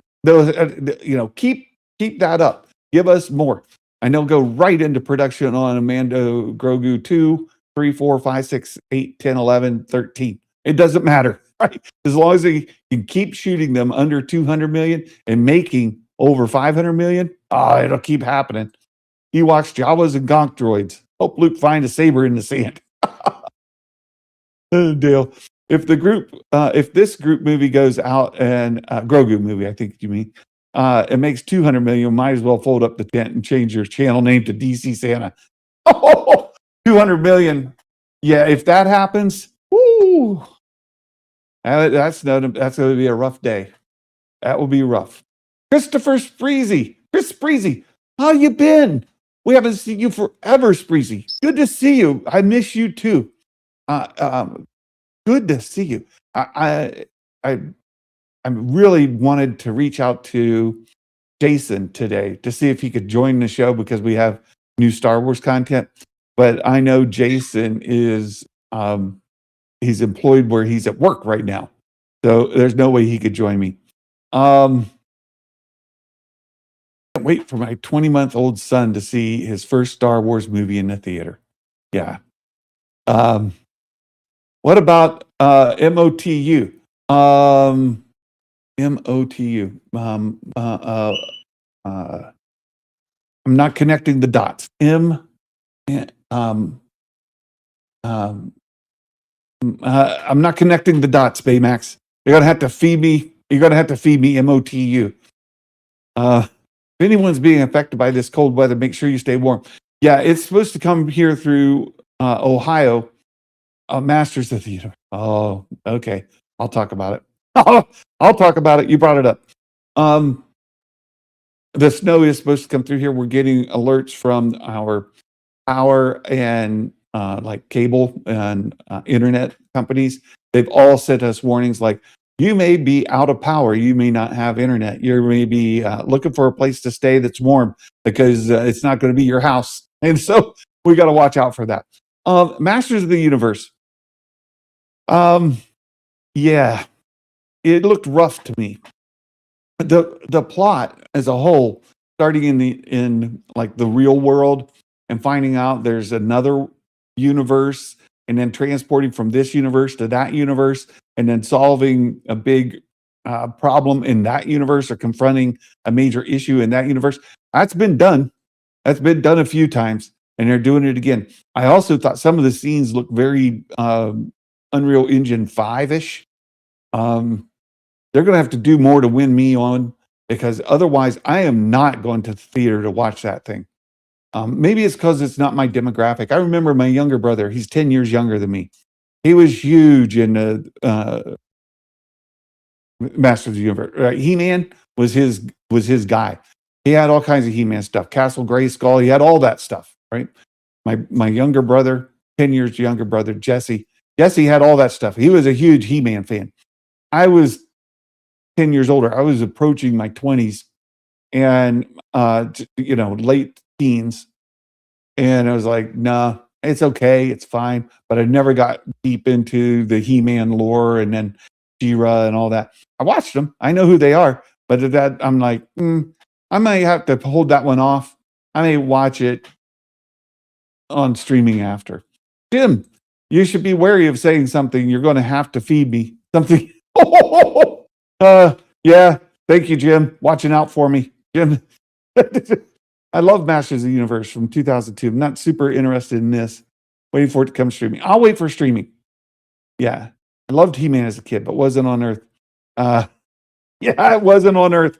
Keep that up. Give us more, and they'll go right into production on Mando Grogu 2, 3, 4, 5, 6, 8, 10, 11, 13. It doesn't matter, right? As long as they can keep shooting them under 200 million and making over 500 million, it'll keep happening. Ewoks, Jawas, and Gonk droids. Hope Luke finds a saber in the sand. Deal. If this group movie goes out and Grogu movie, I think you mean, it makes 200 million, might as well fold up the tent and change your channel name to DC Santa. 200 million. Yeah, if that happens, woo, that's going to be a rough day. That will be rough. Christopher Spreezy. Chris Spreezy, how you been? We haven't seen you forever, Spreezy. Good to see you. I miss you too. Good to see you. I really wanted to reach out to Jason today to see if he could join the show because we have new Star Wars content. But I know Jason is he's employed where he's at work right now, so there's no way he could join me. Can't wait for my 20-month-old son to see his first Star Wars movie in the theater. Yeah. What about MOTU? MOTU. I'm not connecting the dots. I'm not connecting the dots, Baymax. You're gonna have to feed me. You're gonna have to feed me MOTU. If anyone's being affected by this cold weather, make sure you stay warm. Yeah, it's supposed to come here through Ohio. Masters of the Universe. Oh, okay. I'll talk about it. I'll talk about it. You brought it up. The snow is supposed to come through here. We're getting alerts from our power and like cable and internet companies. They've all sent us warnings like, you may be out of power. You may not have internet. You may be looking for a place to stay that's warm because it's not going to be your house. And so we got to watch out for that. Masters of the Universe. Yeah, it looked rough to me. The plot as a whole, starting in like the real world and finding out there's another universe and then transporting from this universe to that universe and then solving a big problem in that universe or confronting a major issue in that universe. That's been done. That's been done a few times and they're doing it again. I also thought some of the scenes look very Unreal Engine 5-ish. They're going to have to do more to win me on because otherwise I am not going to the theater to watch that thing. Maybe it's because it's not my demographic. I remember my younger brother, he's 10 years younger than me. He was huge in Masters of the Universe. He-Man was his guy. He had all kinds of He-Man stuff. Castle Grayskull, he had all that stuff, right? My younger brother, 10 years younger brother, Jesse had all that stuff. He was a huge He-Man fan. I was 10 years older. I was approaching my 20s and, late teens. And I was like, nah, it's okay. It's fine. But I never got deep into the He-Man lore and then She-Ra and all that. I watched them. I know who they are. But at that, I'm like, I might have to hold that one off. I may watch it on streaming after. Jim, you should be wary of saying something. You're going to have to feed me something. Yeah. Thank you, Jim. Watching out for me, Jim. I love Masters of the Universe from 2002. I'm not super interested in this. Waiting for it to come streaming. I'll wait for streaming. Yeah. I loved He-Man as a kid, but wasn't on Earth. Yeah, it wasn't on Earth.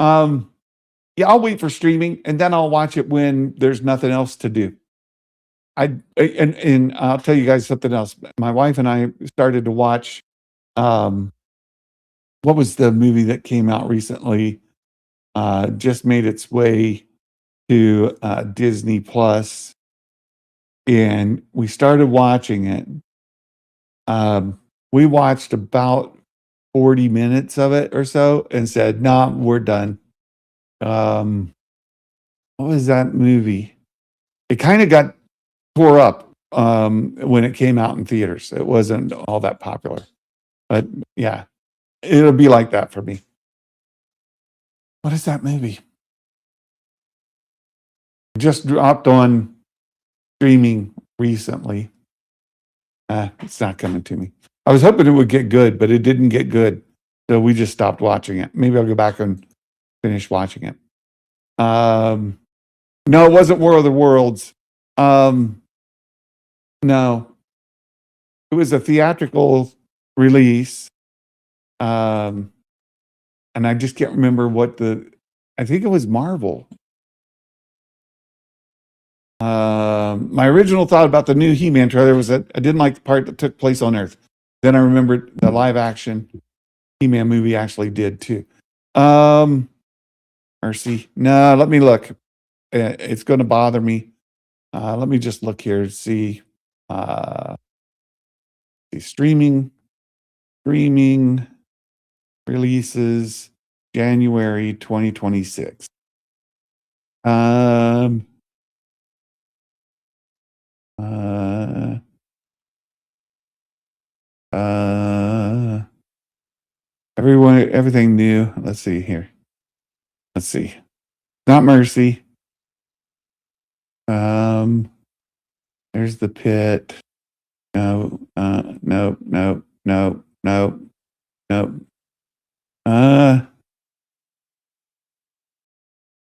Yeah, I'll wait for streaming and then I'll watch it when there's nothing else to do. And I'll tell you guys something else. My wife and I started to watch what was the movie that came out recently? Just made its way to Disney Plus, and we started watching it. We watched about 40 minutes of it or so and said, nah, we're done. What was that movie? It kind of got tore up when it came out in theaters. It wasn't all that popular. But yeah, it'll be like that for me. What is that movie? Just dropped on streaming recently. It's not coming to me. I was hoping it would get good, but it didn't get good. So we just stopped watching it. Maybe I'll go back and finish watching it. No, it wasn't War of the Worlds. No. It was a theatrical release. And I just can't remember I think it was Marvel. My original thought about the new He-Man trailer was that I didn't like the part that took place on Earth. Then I remembered the live action He-Man movie actually did too. Mercy. No, let me look. It's going to bother me. Let me just look here to see. Streaming releases January 2026. Everything new. Let's see here. Let's see. Not Mercy. There's the Pit. No. No.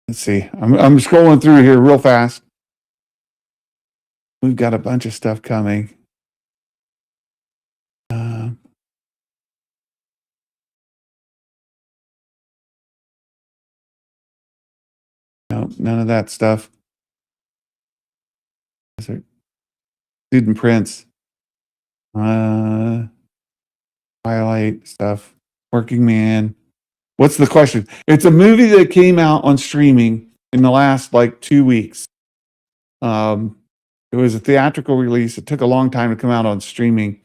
Let's see. I'm scrolling through here real fast. We've got a bunch of stuff coming. No, none of that stuff. Student Prince. Twilight stuff. Working Man. What's the question? It's a movie that came out on streaming in the last 2 weeks. It was a theatrical release. It took a long time to come out on streaming.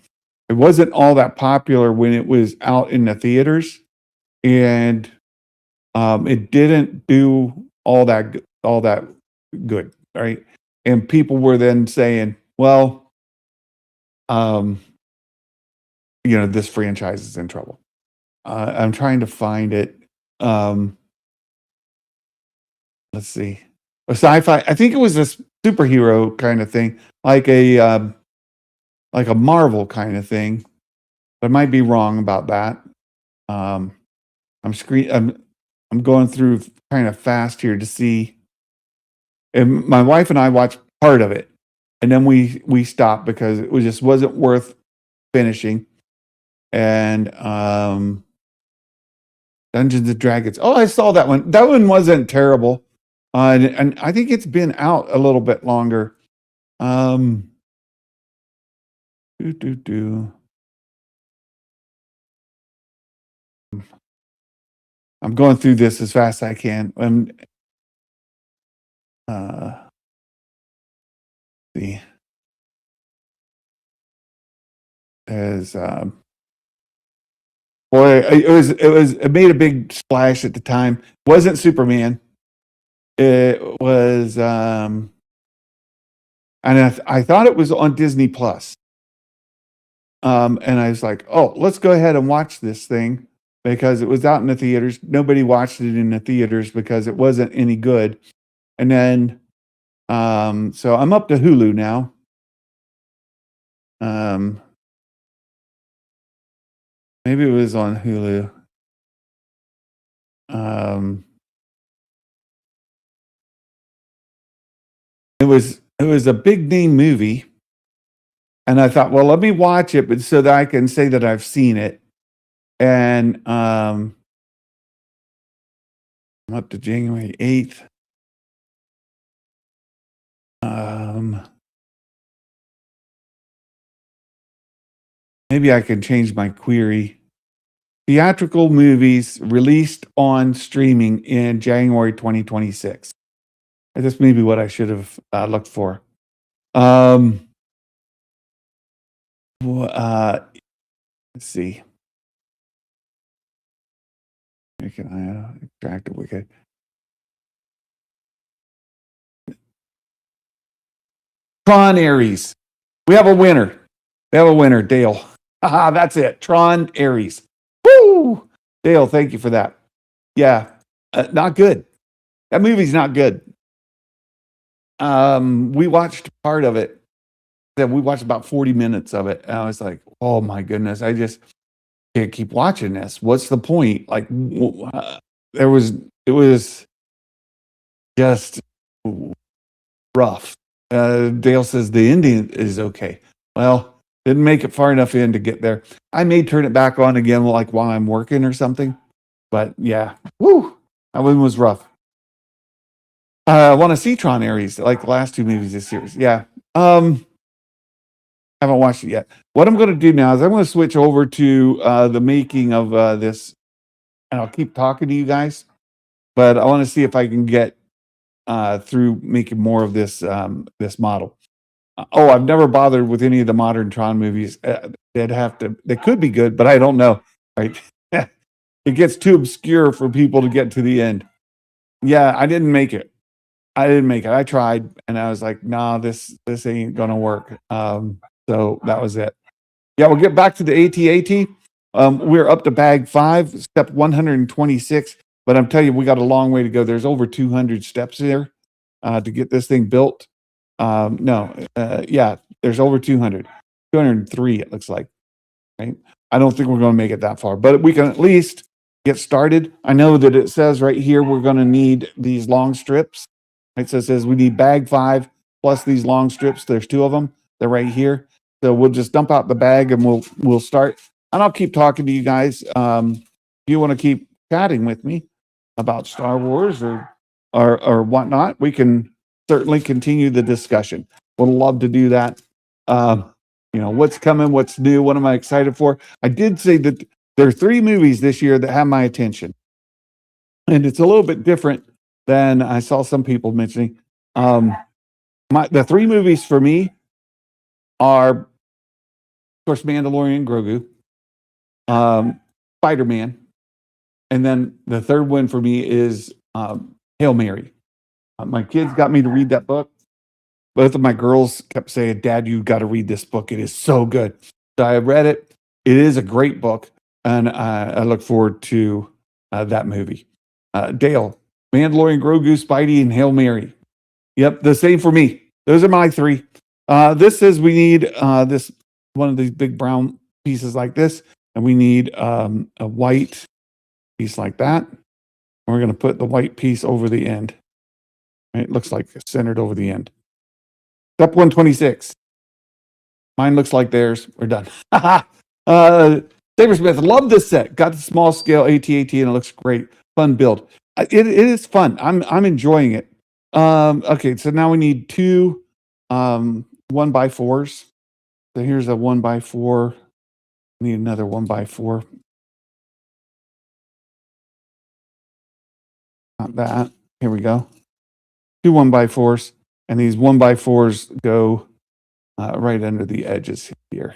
It wasn't all that popular when it was out in the theaters, and it didn't do all that good, right? And people were then saying, well, this franchise is in trouble. I'm trying to find it. Let's see. A sci-fi. I think it was a superhero kind of thing, like a Marvel kind of thing. But I might be wrong about that. I'm going through kind of fast here to see. And my wife and I watched part of it, and then we stopped because it just wasn't worth finishing. And Dungeons and Dragons. Oh, I saw that one. That one wasn't terrible. And I think it's been out a little bit longer. Um, do, do, do. I'm going through this as fast as I can. See, there's boy, it made a big splash at the time. Wasn't Superman. It was, and I thought it was on Disney Plus. And I was like, oh, let's go ahead and watch this thing because it was out in the theaters. Nobody watched it in the theaters because it wasn't any good. And then, so I'm up to Hulu now. Maybe it was on Hulu. It was a big name movie. And I thought, well, let me watch it, but so that I can say that I've seen it. And I'm up to January 8th. Maybe I can change my query. Theatrical movies released on streaming in January 2026. That's maybe what I should have looked for. Let's see. Can I extract it? Okay. Tron Ares. We have a winner. Dale. Haha, that's it. Tron Ares. Woo! Dale, thank you for that. Yeah, not good. That movie's not good. We watched part of it. We watched about 40 minutes of it. And I was like, oh my goodness, I just can't keep watching this. What's the point? Like, it was just rough. Dale says the ending is okay. Well, didn't make it far enough in to get there. I may turn it back on again, like while I'm working or something. But yeah, woo, that one was rough. I want to see Tron Ares, like the last two movies this series. Yeah. Haven't watched it yet. What I'm going to do now is I'm going to switch over to the making of this, and I'll keep talking to you guys. But I want to see if I can get through making more of this this model. I've never bothered with any of the modern Tron movies. They could be good, but I don't know. Right? It gets too obscure for people to get to the end. Yeah, I didn't make it. I tried, and I was like, nah, this ain't gonna work. So that was it. Yeah, we'll get back to the AT-AT. We're up to bag 5, step 126. But I'm telling you, we got a long way to go. There's over 200 steps there to get this thing built. Yeah, there's over 200. 203, it looks like. Right? I don't think we're going to make it that far, but we can at least get started. I know that it says right here we're going to need these long strips. Right? So it says we need bag 5 plus these long strips. There's 2 of them. They're right here. So we'll just dump out the bag and we'll start. And I'll keep talking to you guys. If you want to keep chatting with me about Star Wars or whatnot, we can certainly continue the discussion. Would love to do that. What's coming, what's new, what am I excited for? I did say that there are 3 movies this year that have my attention. And it's a little bit different than I saw some people mentioning. The 3 movies for me are, of course, Mandalorian, Grogu, Spider-Man, and then the third one for me is Hail Mary. My kids got me to read that book. Both of my girls kept saying, Dad, you got to read this book. It is so good. So I read it. It is a great book, and I look forward to that movie. Dale, Mandalorian, Grogu, Spidey, and Hail Mary. Yep, the same for me. Those are my 3. This says we need this one of these big brown pieces like this, and we need a white piece like that. And we're going to put the white piece over the end. It looks like it's centered over the end. Step 126. Mine looks like theirs. We're done. Sabersmith, love this set. Got the small scale AT-AT and it looks great. Fun build. It is fun. I'm enjoying it. Okay, so now we need two 1x4s. So here's a 1x4. Need another 1x4. Not that. Here we go. Two 1x4s, and these 1x4s go right under the edges here.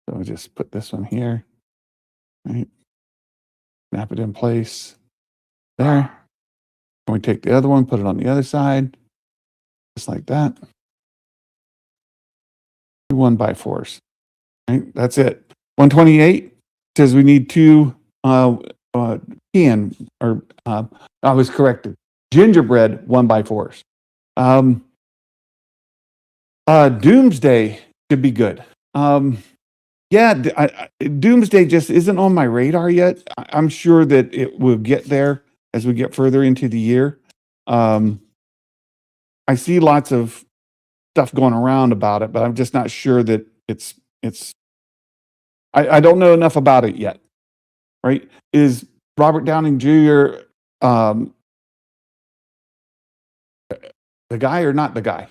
So we'll just put this one here. Right. Snap it in place. There. And we take the other one, put it on the other side. Just like that. Two 1x4s. Right. That's it. 128 says we need two I was corrected. Gingerbread 1x4s. Doomsday could be good. Doomsday just isn't on my radar yet. I'm sure that it will get there as we get further into the year. I see lots of stuff going around about it, but I'm just not sure that it's. I don't know enough about it yet. Right? Is Robert Downey Jr. The guy or not the guy?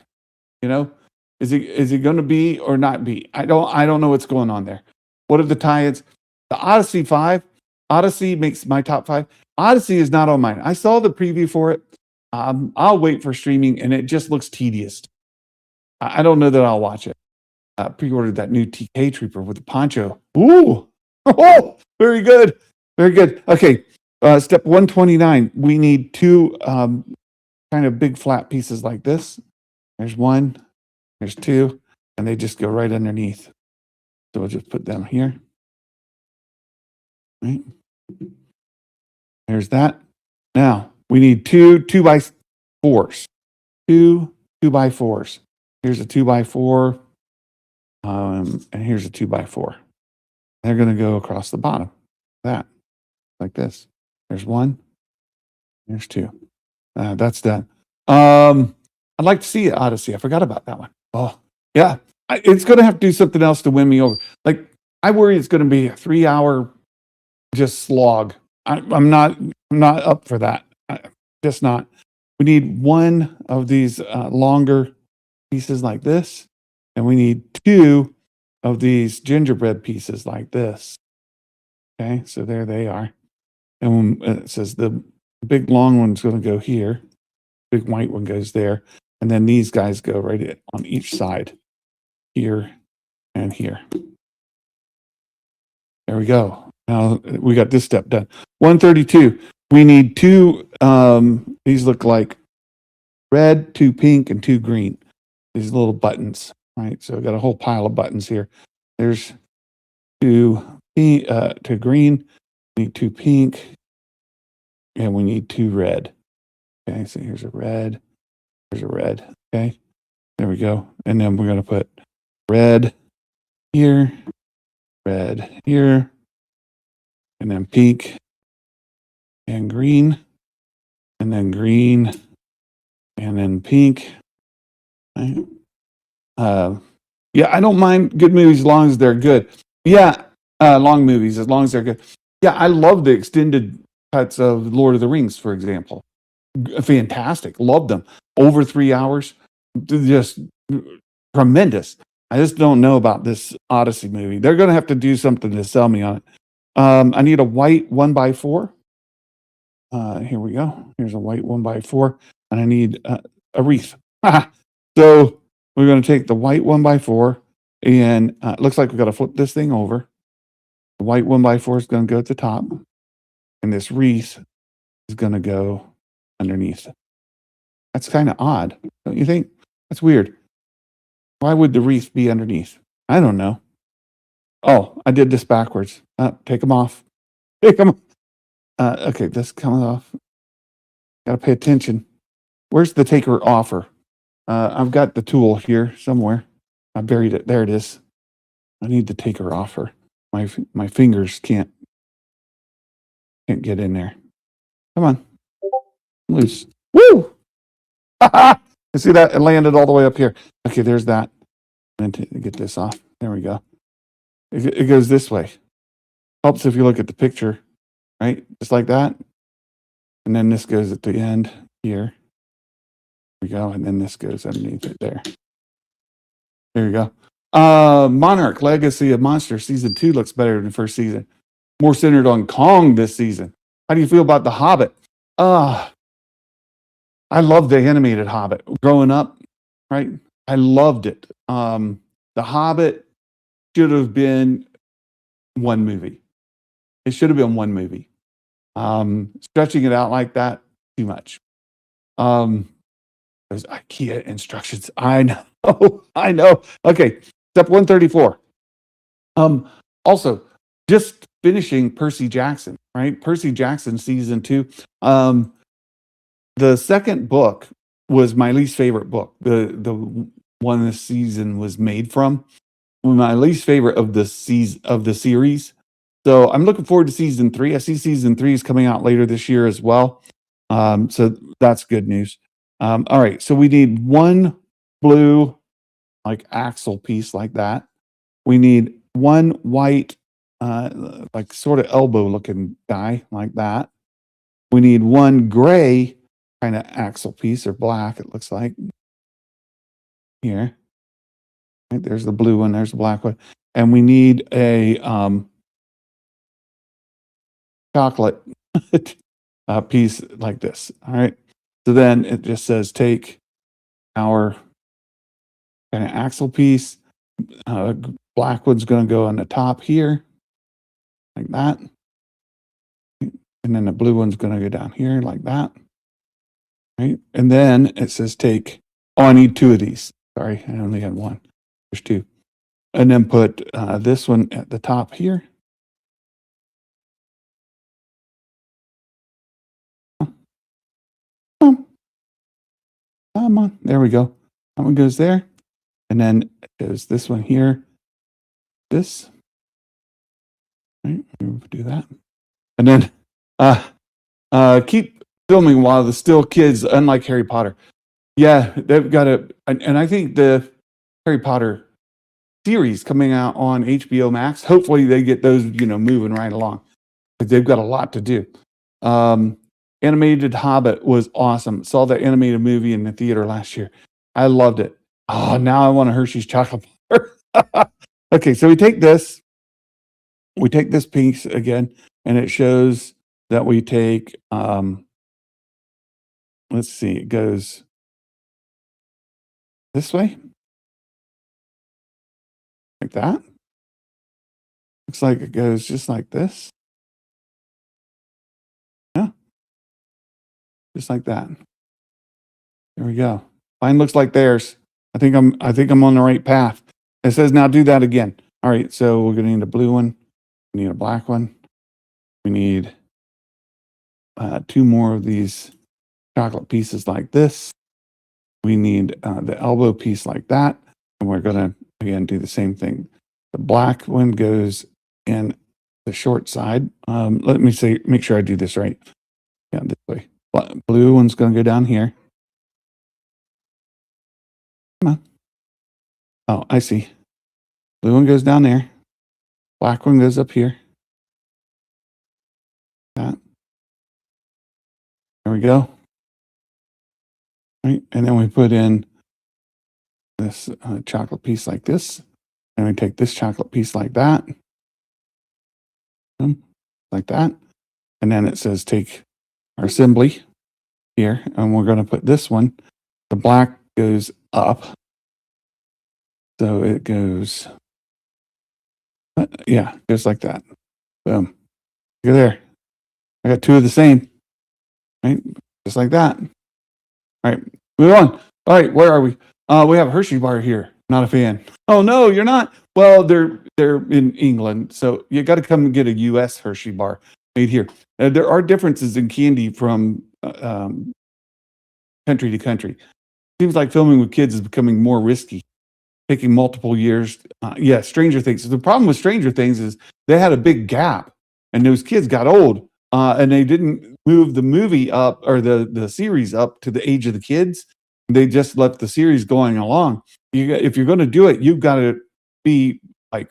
You know, is he going to be or not be? I don't know what's going on there. What are the tie-ins? The Odyssey 5. Odyssey makes my top 5. Odyssey is not on mine. I saw the preview for it. I'll wait for streaming, and it just looks tedious. I don't know that I'll watch it. Pre-ordered that new TK Trooper with the poncho. Ooh, oh, very good, very good. Okay, step 129. We need two kind of big flat pieces like this. There's one, there's two, and they just go right underneath. So we'll just put them here. Right. There's that. Now we need two 2x4s. Two 2x4s. Here's a 2x4. And here's a 2x4. They're going to go across the bottom. That. Like this. There's one. There's two. That's done. I'd like to see Odyssey. I forgot about that one. Oh, yeah. It's going to have to do something else to win me over. Like, I worry it's going to be a 3-hour just slog. I'm not up for that. Just not. We need one of these longer pieces like this, and we need two of these gingerbread pieces like this. Okay, so there they are. And when it says the big long one's going to go here, big white one goes there, and then these guys go right on each side, here and here. There we go. Now we got this step done. 132. We need two. These look like red, two pink, and two green. These little buttons, right? So I've got a whole pile of buttons here. There's two green. We need two pink, and we need two red. Okay, so here's a red. There's a red. Okay, there we go. And then we're going to put red here, and then pink and green, and then green, and then pink. Right? Yeah, I don't mind good movies as long as they're good. Yeah, long movies as long as they're good. Yeah, I love the extended cuts of Lord of the Rings, for example. Fantastic. Love them. Over 3 hours. Just tremendous. I just don't know about this Odyssey movie. They're going to have to do something to sell me on it. I need a white 1x4. Here we go. Here's a white 1x4. And I need a wreath. So we're going to take the white 1x4. And it looks like we've got to flip this thing over. The white 1x4 is going to go at the top. And this wreath is going to go underneath. That's kind of odd, don't you think? That's weird. Why would the wreath be underneath? I don't know. Oh, I did this backwards. Take them off. Take them. Okay, this comes off. Got to pay attention. Where's the taker offer? I've got the tool here somewhere. I buried it. There it is. I need the taker offer. My fingers can't get in there. Come on. Loose. Woo! You see that? It landed all the way up here. Okay, there's that. And then to get this off. There we go. It goes this way. Helps if you look at the picture, right? Just like that. And then this goes at the end here. we go. And then this goes underneath it there. There you go. Monarch Legacy of Monsters season 2 looks better than the first season. More centered on Kong this season. How do you feel about The Hobbit? I love the animated Hobbit. Growing up, right? I loved it. The Hobbit should have been one movie. It should have been one movie. Stretching it out like that, too much. Those IKEA instructions. I know. I know. Okay, step 134. Also, just finishing Percy Jackson, right? Percy Jackson season 2. The second book was my least favorite book. The one this season was made from. My least favorite of the series. So I'm looking forward to season 3. I see season 3 is coming out later this year as well. So that's good news. All right, so we need one blue, like axle piece like that. We need one white, like sort of elbow looking guy like that. We need one gray kind of axle piece, or black, it looks like. Here. Right, there's the blue one, there's the black one. And we need a chocolate piece like this. All right. So then it just says take our kind of axle piece. Black one's going to go on the top here, like that. And then the blue one's going to go down here, like that. Right. And then it says take, oh, I need 2 of these. Sorry, I only had one. There's 2. And then put this one at the top here. Come on. There we go. That one goes there. And then there's this one here. This. Right. We'll do that. And then keep filming while the still kids, unlike Harry Potter. Yeah, they've got and I think the Harry Potter series coming out on HBO Max, hopefully they get those, moving right along. But they've got a lot to do. Animated Hobbit was awesome. Saw that animated movie in the theater last year. I loved it. Oh, now I want a Hershey's chocolate bar. Okay, so we take this piece again, and it shows that we take, let's see, it goes this way, like that. Looks like it goes just like this. Yeah, just like that. There we go. Mine looks like theirs. I think I'm on the right path. It says now do that again. All right, so we're gonna need a blue one. We need a black one. We need 2 more of these chocolate pieces like this. We need the elbow piece like that. And we're gonna, again, do the same thing. The black one goes in the short side. Let me make sure I do this right. Yeah, this way. Blue one's gonna go down here. Come on. Oh, I see. Blue one goes down there. Black one goes up here. That. There we go. Right, and then we put in this chocolate piece like this, and we take this chocolate piece like that, like that, and then it says take our assembly here, and we're going to put this one. The black goes up, so it goes, just like that. Boom. Look at there. I got 2 of the same, right? Just like that. All right, move on. All right, where are we? We have a Hershey bar here. Not a fan. Oh no, you're not. Well, they're in England, so you got to come and get a U.S. Hershey bar made here. There are differences in candy from country to country. Seems like filming with kids is becoming more risky, taking multiple years. Stranger Things. The problem with Stranger Things is they had a big gap, and those kids got old, and they didn't move the movie up, or the series up to the age of the kids. They just left the series going along. If you're going to do it, you've got to be like,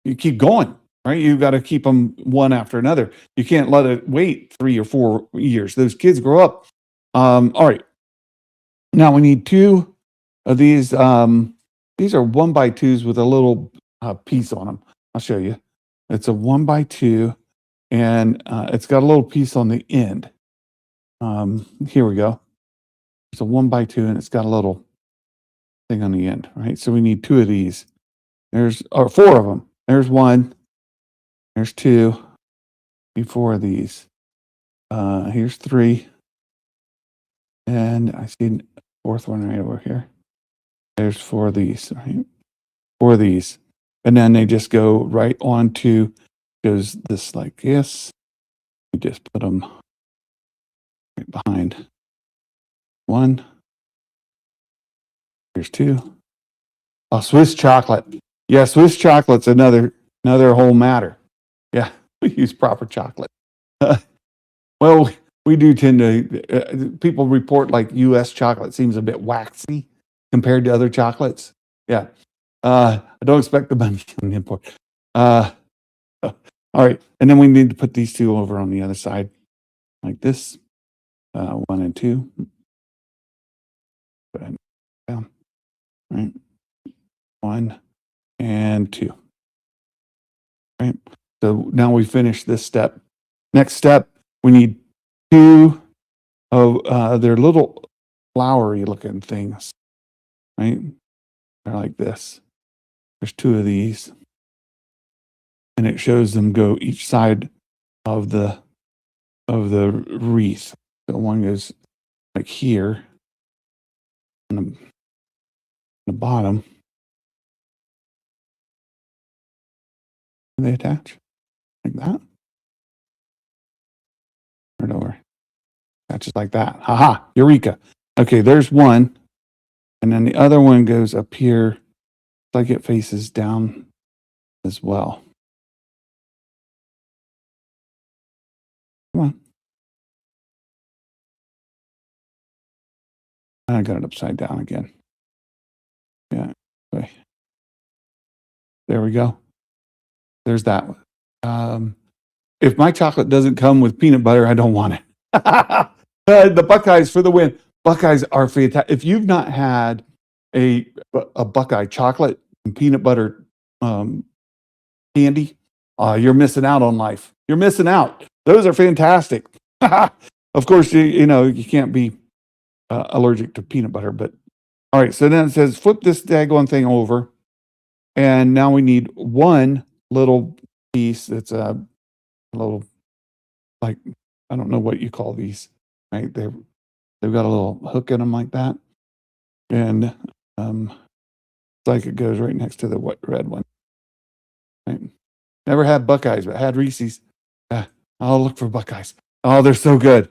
you keep going, right? You've got to keep them one after another. You can't let it wait 3 or 4 years. Those kids grow up. All right. Now we need 2 of these. These are 1x2s with a little piece on them. I'll show you. It's a 1x2, and it's got a little piece on the end. Here we go. It's a 1x2, and it's got a little thing on the end, right? So we need 2 of these. Or 4 of them. There's 1. There's 2. Need 4 of these. Here's 3. And I see a 4th one right over here. There's 4 of these, right? 4 of these. And then they just go right on to, goes this like this. We just put them right behind 1. Here's 2. Oh, Swiss chocolate. Yeah, Swiss chocolate's another whole matter. Yeah, we use proper chocolate. Well, we do tend to, people report like U.S. chocolate seems a bit waxy compared to other chocolates. Yeah. I don't expect the money on the import. All right. And then we need to put these 2 over on the other side like this. 1 and 2. Down. Right. 1 and 2. Right. So now we finish this step. Next step, we need 2 of their little flowery looking things. Right. They're like this. There's 2 of these. And it shows them go each side of the wreath. So one goes like here on the bottom. And they attach like that. Right over. Attaches like that. Haha, Eureka. Okay, there's one. And then the other one goes up here. Like it faces down as well. Come on. I got it upside down again. Yeah. Okay. There we go. There's that one. If my chocolate doesn't come with peanut butter, I don't want it. The Buckeyes for the win. Buckeyes are fantastic. If you've not had a Buckeye chocolate and peanut butter candy, you're missing out on life. You're missing out. Those are fantastic. Of course, you know you can't be allergic to peanut butter, but all right. So then it says flip this daggone thing over, and now we need one little piece that's a little, like, I don't know what you call these, right? They've got a little hook in them like that, and it's like it goes right next to the red one. Right? Never had Buckeyes, but had Reese's. I'll look for Buckeyes. Oh, they're so good.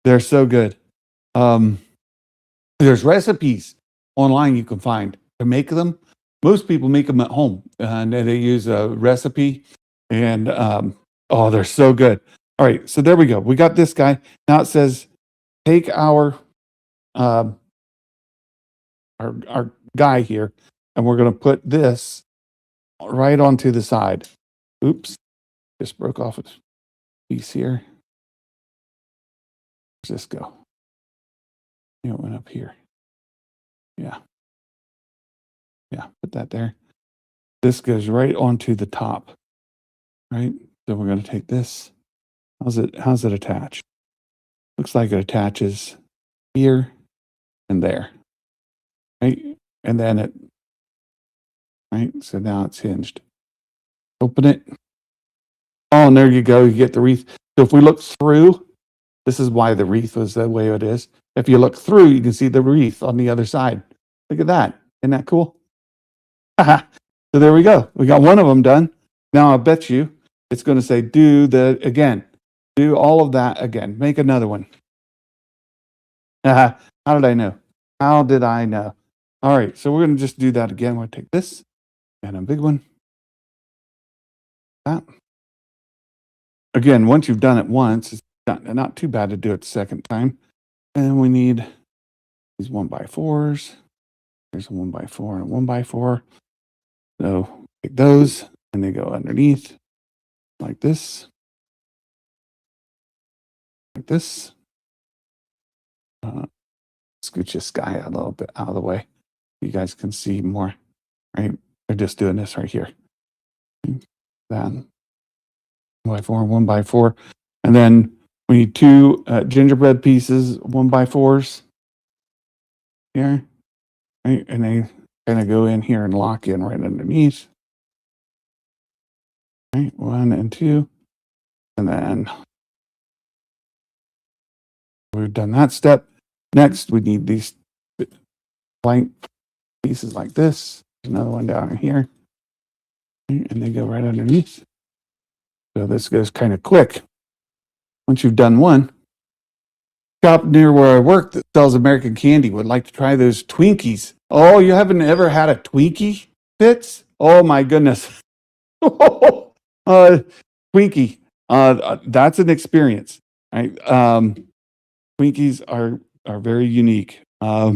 They're so good. There's recipes online you can find to make them. Most people make them at home, and they use a recipe, and oh, they're so good. All right, so there we go. We got this guy. Now it says, take our guy here, and we're going to put this right onto the side. Oops, just broke off a piece here. Where's this go? It went up here. Yeah. Yeah, put that there. This goes right onto the top. Right? So we're going to take this. How's it attach? Looks like it attaches here and there. Right? And then it, right? So now it's hinged. Open it. Oh, and there you go. You get the wreath. So if we look through, this is why the wreath was the way it is. If you look through, you can see the wreath on the other side. Look at that. Isn't that cool? So there we go. We got one of them done. Now I bet you it's going to say do all of that again. Make another one. How did I know? How did I know? All right. So we're going to just do that again. We'll take this and a big one. That. Again, once you've done it once, it's not too bad to do it the second time. And we need these 1x4s. There's a 1x4 and a 1x4. So take those and they go underneath like this. Like this. Scooch this guy a little bit out of the way. You guys can see more, right? They're just doing this right here. Then 1x4, 1x4. And then we need 2 gingerbread pieces, 1x4s here, right? And they kind of go in here and lock in right underneath. Right, 1 and 2. And then we've done that step. Next, we need these blank pieces like this. Another one down here. And they go right underneath. So this goes kind of quick. Once you've done one, shop near where I work that sells American candy would like to try those Twinkies. Oh, you haven't ever had a Twinkie, Fitz? Oh my goodness. Twinkie. That's an experience, right? Twinkies are very unique. All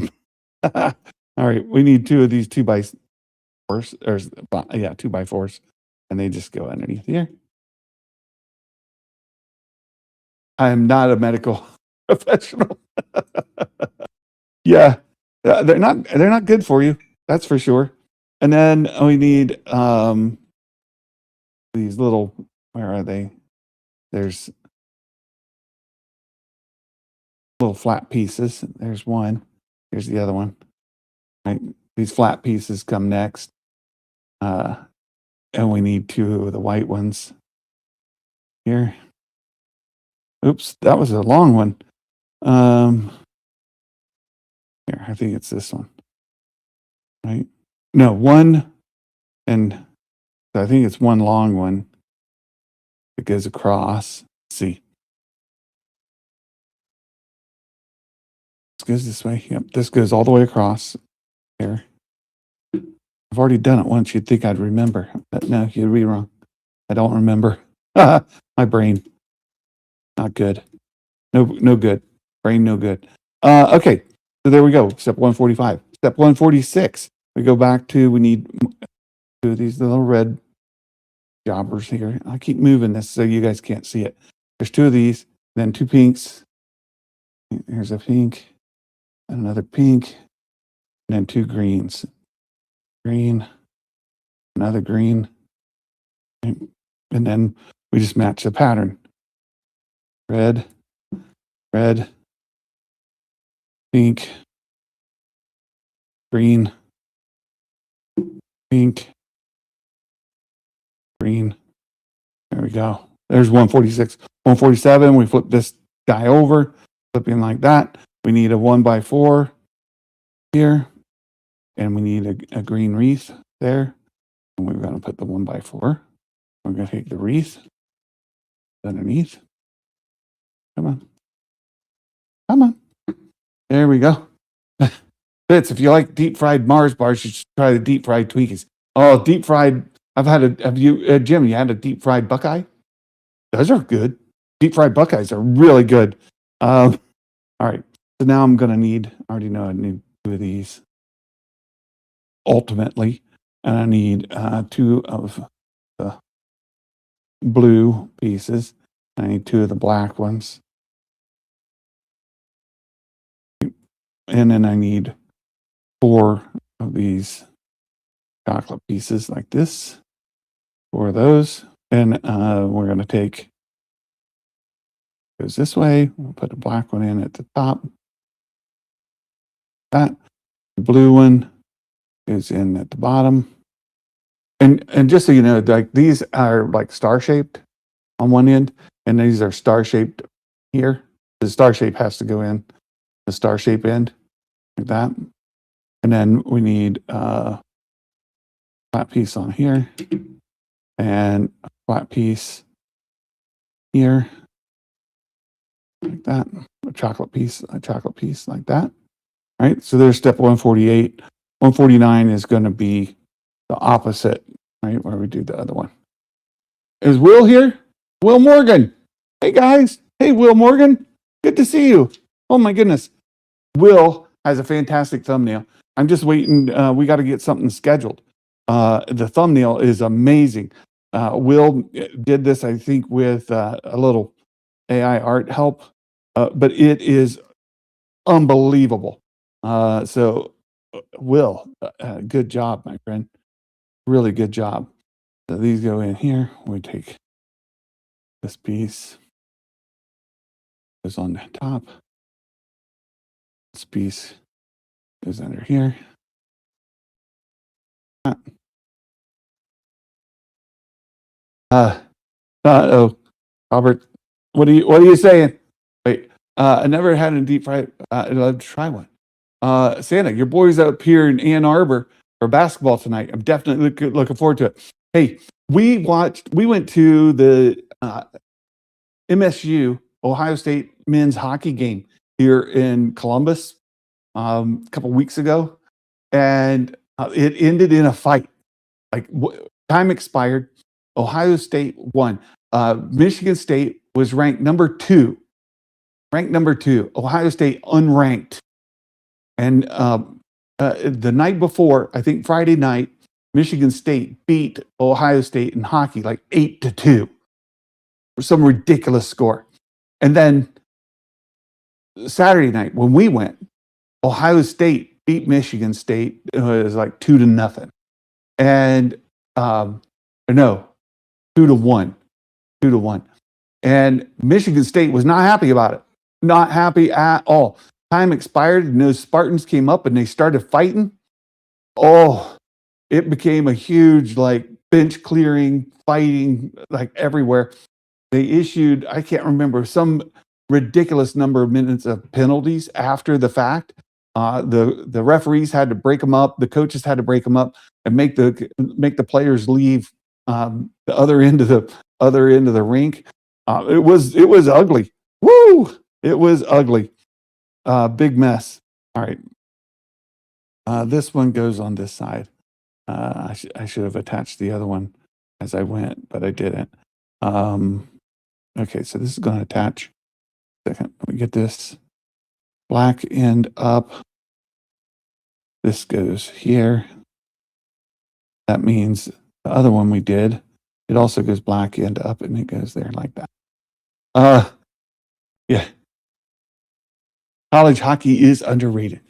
right, we need 2 of these 2x4s, or 2x4s, and they just go underneath here. I am not a medical professional. Yeah, they're not good for you. That's for sure. And then we need these little. Where are they? There's little flat pieces. There's one. Here's the other one. Right? These flat pieces come next. And we need 2 of the white ones here. Oops, that was a long one. Here, I think it's this one. Right? No, 1, and I think it's 1 long one that goes across. Let's see. This goes this way. Yep, this goes all the way across there. I've already done it once. You'd think I'd remember, but no, you'd be wrong. I don't remember. My brain, not good. No good. Brain, no good. Okay, so there we go. Step 145. Step 146. We go back to, we need 2 of these little red jobbers here. I keep moving this so you guys can't see it. There's 2 of these, then 2 pinks. Here's a pink, and another pink, and then 2 greens. Green, another green, and then we just match the pattern. Red, red, pink, green, pink, green. There we go. There's 146. 147, we flip this guy over, flipping like that. We need a 1x4 here, and we need a green wreath there. And we're going to put the 1x4. We're going to take the wreath underneath. Come on. Come on. There we go. Fitz, if you like deep fried Mars bars, you should try the deep fried Twinkies. Oh, deep fried. Have you, Jim, you had a deep fried Buckeye? Those are good. Deep fried Buckeyes are really good. All right. So now I'm going to need, I already know I need 2 of these ultimately. And I need 2 of the blue pieces. I need 2 of the black ones. And then I need 4 of these chocolate pieces like this. 4 of those. And we're going to take, goes this way. We'll put a black one in at the top. That. The blue one is in at the bottom. And just so you know, like these are like star shaped on one end, and these are star shaped here. The star shape has to go in the star shape end like that. And then we need a flat piece on here and a flat piece here like that. A chocolate piece like that. All right. So there's step 148. 149 is going to be the opposite, right? Where we do the other one. Is Will here? Will Morgan. Hey guys. Hey, Will Morgan. Good to see you. Oh my goodness. Will has a fantastic thumbnail. I'm just waiting. We got to get something scheduled. The thumbnail is amazing. Will did this, I think, with a little AI art help, but it is unbelievable. So, Will, good job, my friend. Really good job. So these go in here. We take this piece, goes on the top. This piece goes under here. Oh, Robert, what are you saying? Wait, I never had a deep fried. I'd love to try one. Santa, your boys up here in Ann Arbor for basketball tonight. I'm definitely looking forward to it. Hey, we went to the MSU Ohio State men's hockey game here in Columbus a couple weeks ago, and it ended in a fight. Like time expired. Ohio State won. Michigan State was ranked number two. Ohio State unranked. And the night before, I think Friday night, Michigan State beat Ohio State in hockey like 8-2, some ridiculous score. And then Saturday night when we went, Ohio State beat Michigan State. It was like 2-0, and no, 2-1, 2-1. And Michigan State was not happy about it. Not happy at all. Time expired, and those Spartans came up and they started fighting. Oh, it became a huge like bench clearing, fighting like everywhere. They issued, I can't remember, some ridiculous number of minutes of penalties after the fact. The referees had to break them up. The coaches had to break them up and make the players leave the other end of the rink. It was ugly. Woo! It was ugly. Big mess. All right. This one goes on this side. I should have attached the other one as I went, but I didn't. Okay, so this is going to attach. Second, let me get this black end up. This goes here. That means the other one we did, it also goes black end up and it goes there like that. Yeah. College hockey is underrated.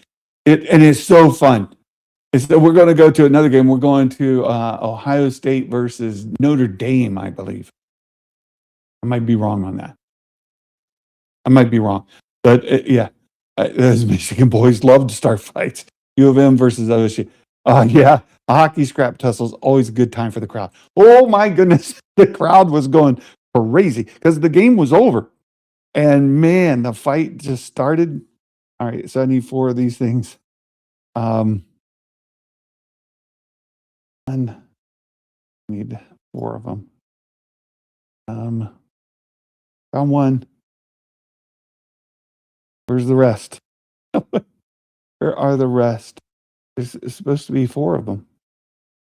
And it's so fun. We're going to go to another game. We're going to Ohio State versus Notre Dame, I believe. I might be wrong on that. I might be wrong. But yeah, those Michigan boys love to start fights. U of M versus OSU. Yeah, a hockey scrap tussle is always a good time for the crowd. Oh my goodness, the crowd was going crazy because the game was over. And man, the fight just started. All right, so I need 4 of these things. And I need 4 of them. Found one. Where's the rest? Where are the rest? There's supposed to be 4 of them.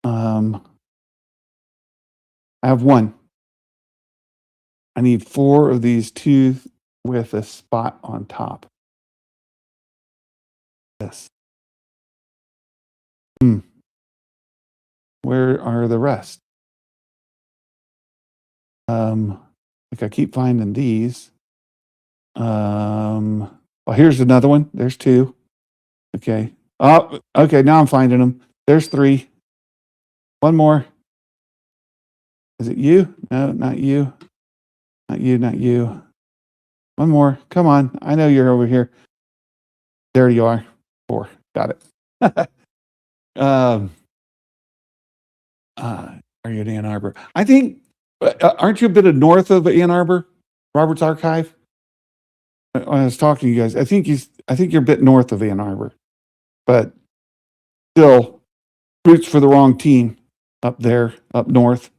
I have 1. I need 4 of these 2 with a spot on top. Yes. Where are the rest? Like I keep finding these. Well, here's another one. There's 2. Okay. Oh, okay. Now I'm finding them. There's 3. One more. Is it you? No, not you. Not you. Not you. One more. Come on. I know you're over here. There you are. 4. Got it. Are you in Ann Arbor? I think. Aren't you a bit of north of Ann Arbor, Robert's Archive? When I was talking to you guys, I think you're a bit north of Ann Arbor, but still roots for the wrong team up there, up north.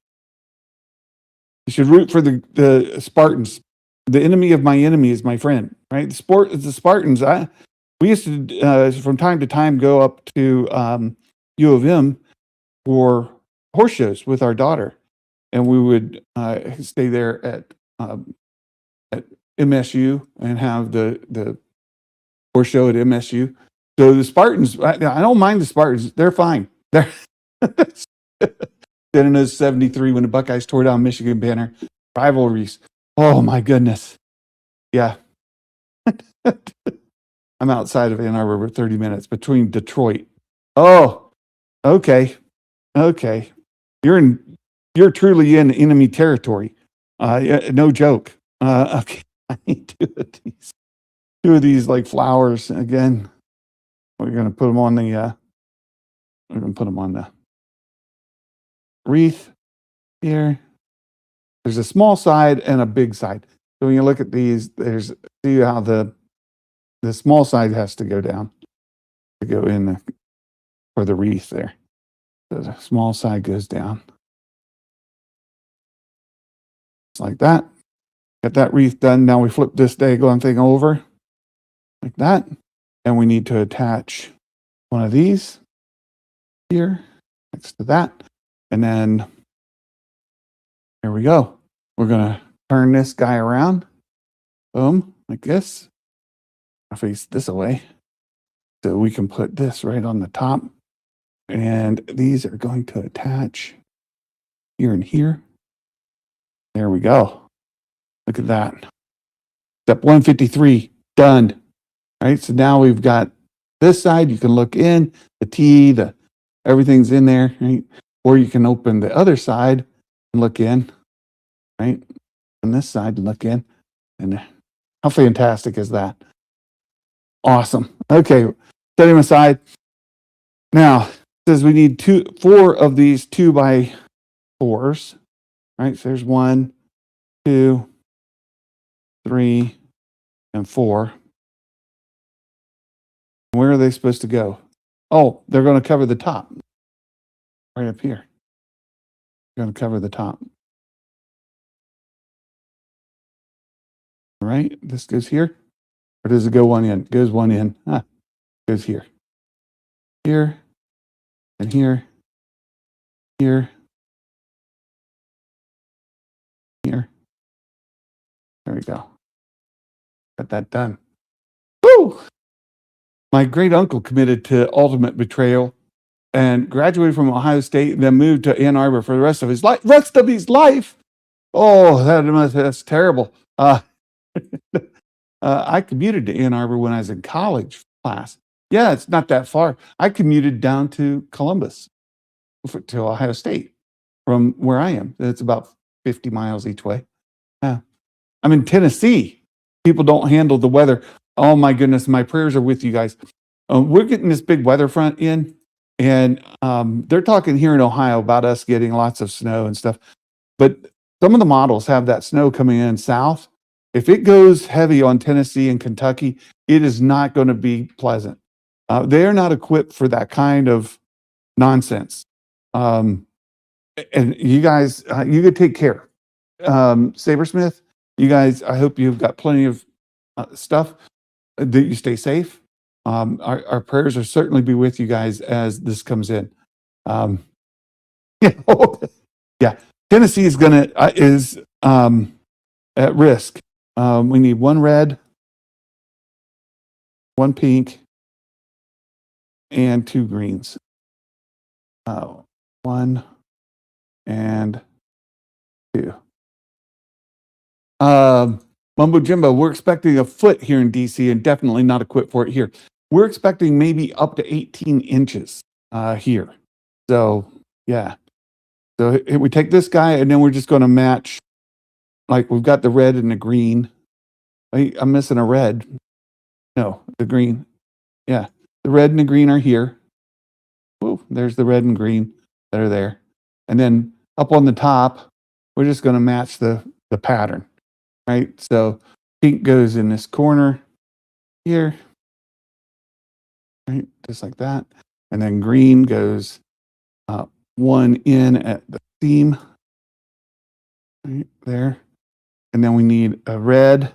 You should root for the Spartans. The enemy of my enemy is my friend, right? The Spartans. We used to, from time to time, go up to U of M for horse shows with our daughter, and we would stay there at MSU and have the horse show at MSU. So the Spartans, I don't mind the Spartans. They're fine. They're then in 73 when the Buckeyes tore down Michigan banner. Rivalries. Oh my goodness. Yeah. I'm outside of Ann Arbor for 30 minutes between Detroit. Oh, okay. Okay. You're truly in enemy territory. Yeah, no joke. Okay. I need two of these like flowers again. We're going to put them on the, we're going to put them on the wreath here. There's a small side and a big side. So when you look at these, see how the small side has to go down to go in for the wreath there. So the small side goes down. Just like that. Get that wreath done. Now we flip this daggone thing over like that. And we need to attach one of these here next to that. And then there we go. We're going to turn this guy around. Boom, like this. I'll face this away. So we can put this right on the top. And these are going to attach here and here. There we go. Look at that. Step 153, done. All right, so now we've got this side. You can look in, the T, everything's in there, right? Or you can open the other side and look in, right? On this side and look in. And how fantastic is that? Awesome. Okay, set him aside. Now, it says we need 4 of these 2x4s. Right, so there's 1, 2, 3, and 4. Where are they supposed to go? Oh, they're going to cover the top. Right up here. They're going to cover the top. All right, this goes here. Or does it go one in? It goes one in. Goes here. Here. And here. Here. Here. There we go. Got that done. Woo! My great uncle committed to ultimate betrayal and graduated from Ohio State, then moved to Ann Arbor for the rest of his life. Oh, that's terrible. I commuted to Ann Arbor when I was in college class. Yeah, it's not that far. I commuted down to Columbus to Ohio State from where I am. It's about 50 miles each way. I'm in Tennessee. People don't handle the weather. Oh my goodness, my prayers are with you guys. We're getting this big weather front in, and they're talking here in Ohio about us getting lots of snow and stuff. But some of the models have that snow coming in south. If it goes heavy on Tennessee and Kentucky, it is not going to be pleasant. They are not equipped for that kind of nonsense. And you guys, you could take care. Sabersmith, you guys, I hope you've got plenty of stuff that you stay safe. Our prayers will certainly be with you guys as this comes in. Yeah, Tennessee is at risk. We need 1 red, 1 pink, and 2 greens. 1 and 2. Mumbo Jimbo, we're expecting a foot here in DC and definitely not equipped for it here. We're expecting maybe up to 18 inches here. So, yeah. So we take this guy and then we're just going to match. Like we've got the red and the green. I'm missing a red. No, the green. Yeah. The red and the green are here. Woo, there's the red and green that are there. And then up on the top, we're just going to match the pattern. Right? So pink goes in this corner here. Right? Just like that. And then green goes 1 in at the seam. Right there. And then we need a red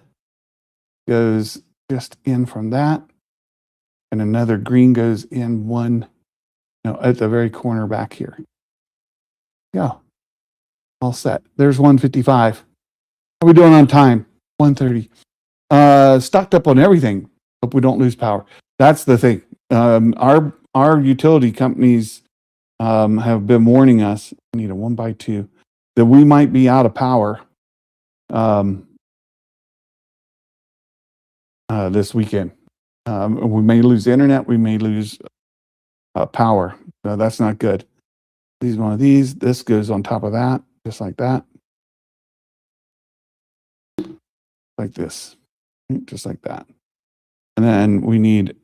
goes just in from that. And another green goes in 1, at the very corner back here. Yeah. All set. There's 155. How are we doing on time? 1:30. Stocked up on everything. Hope we don't lose power. That's the thing. Our utility companies have been warning us. I need a 1x2 that we might be out of power this weekend. We may lose internet. We may lose power. So that's not good. These one of these. This goes on top of that, just like that, like this, just like that. And then we need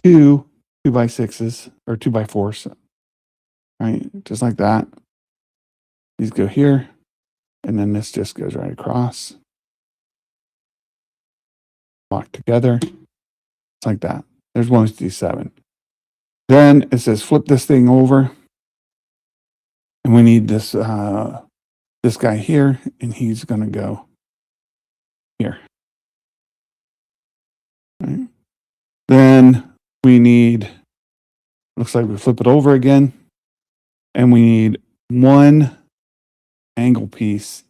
two 2x6s or 2x4s, right? Just like that. These go here, and then this just goes right across. Lock together. It's like that. There's 157. Then it says flip this thing over. And we need this this guy here, and he's going to go here. Right. Then we need, looks like we flip it over again, and we need one angle piece.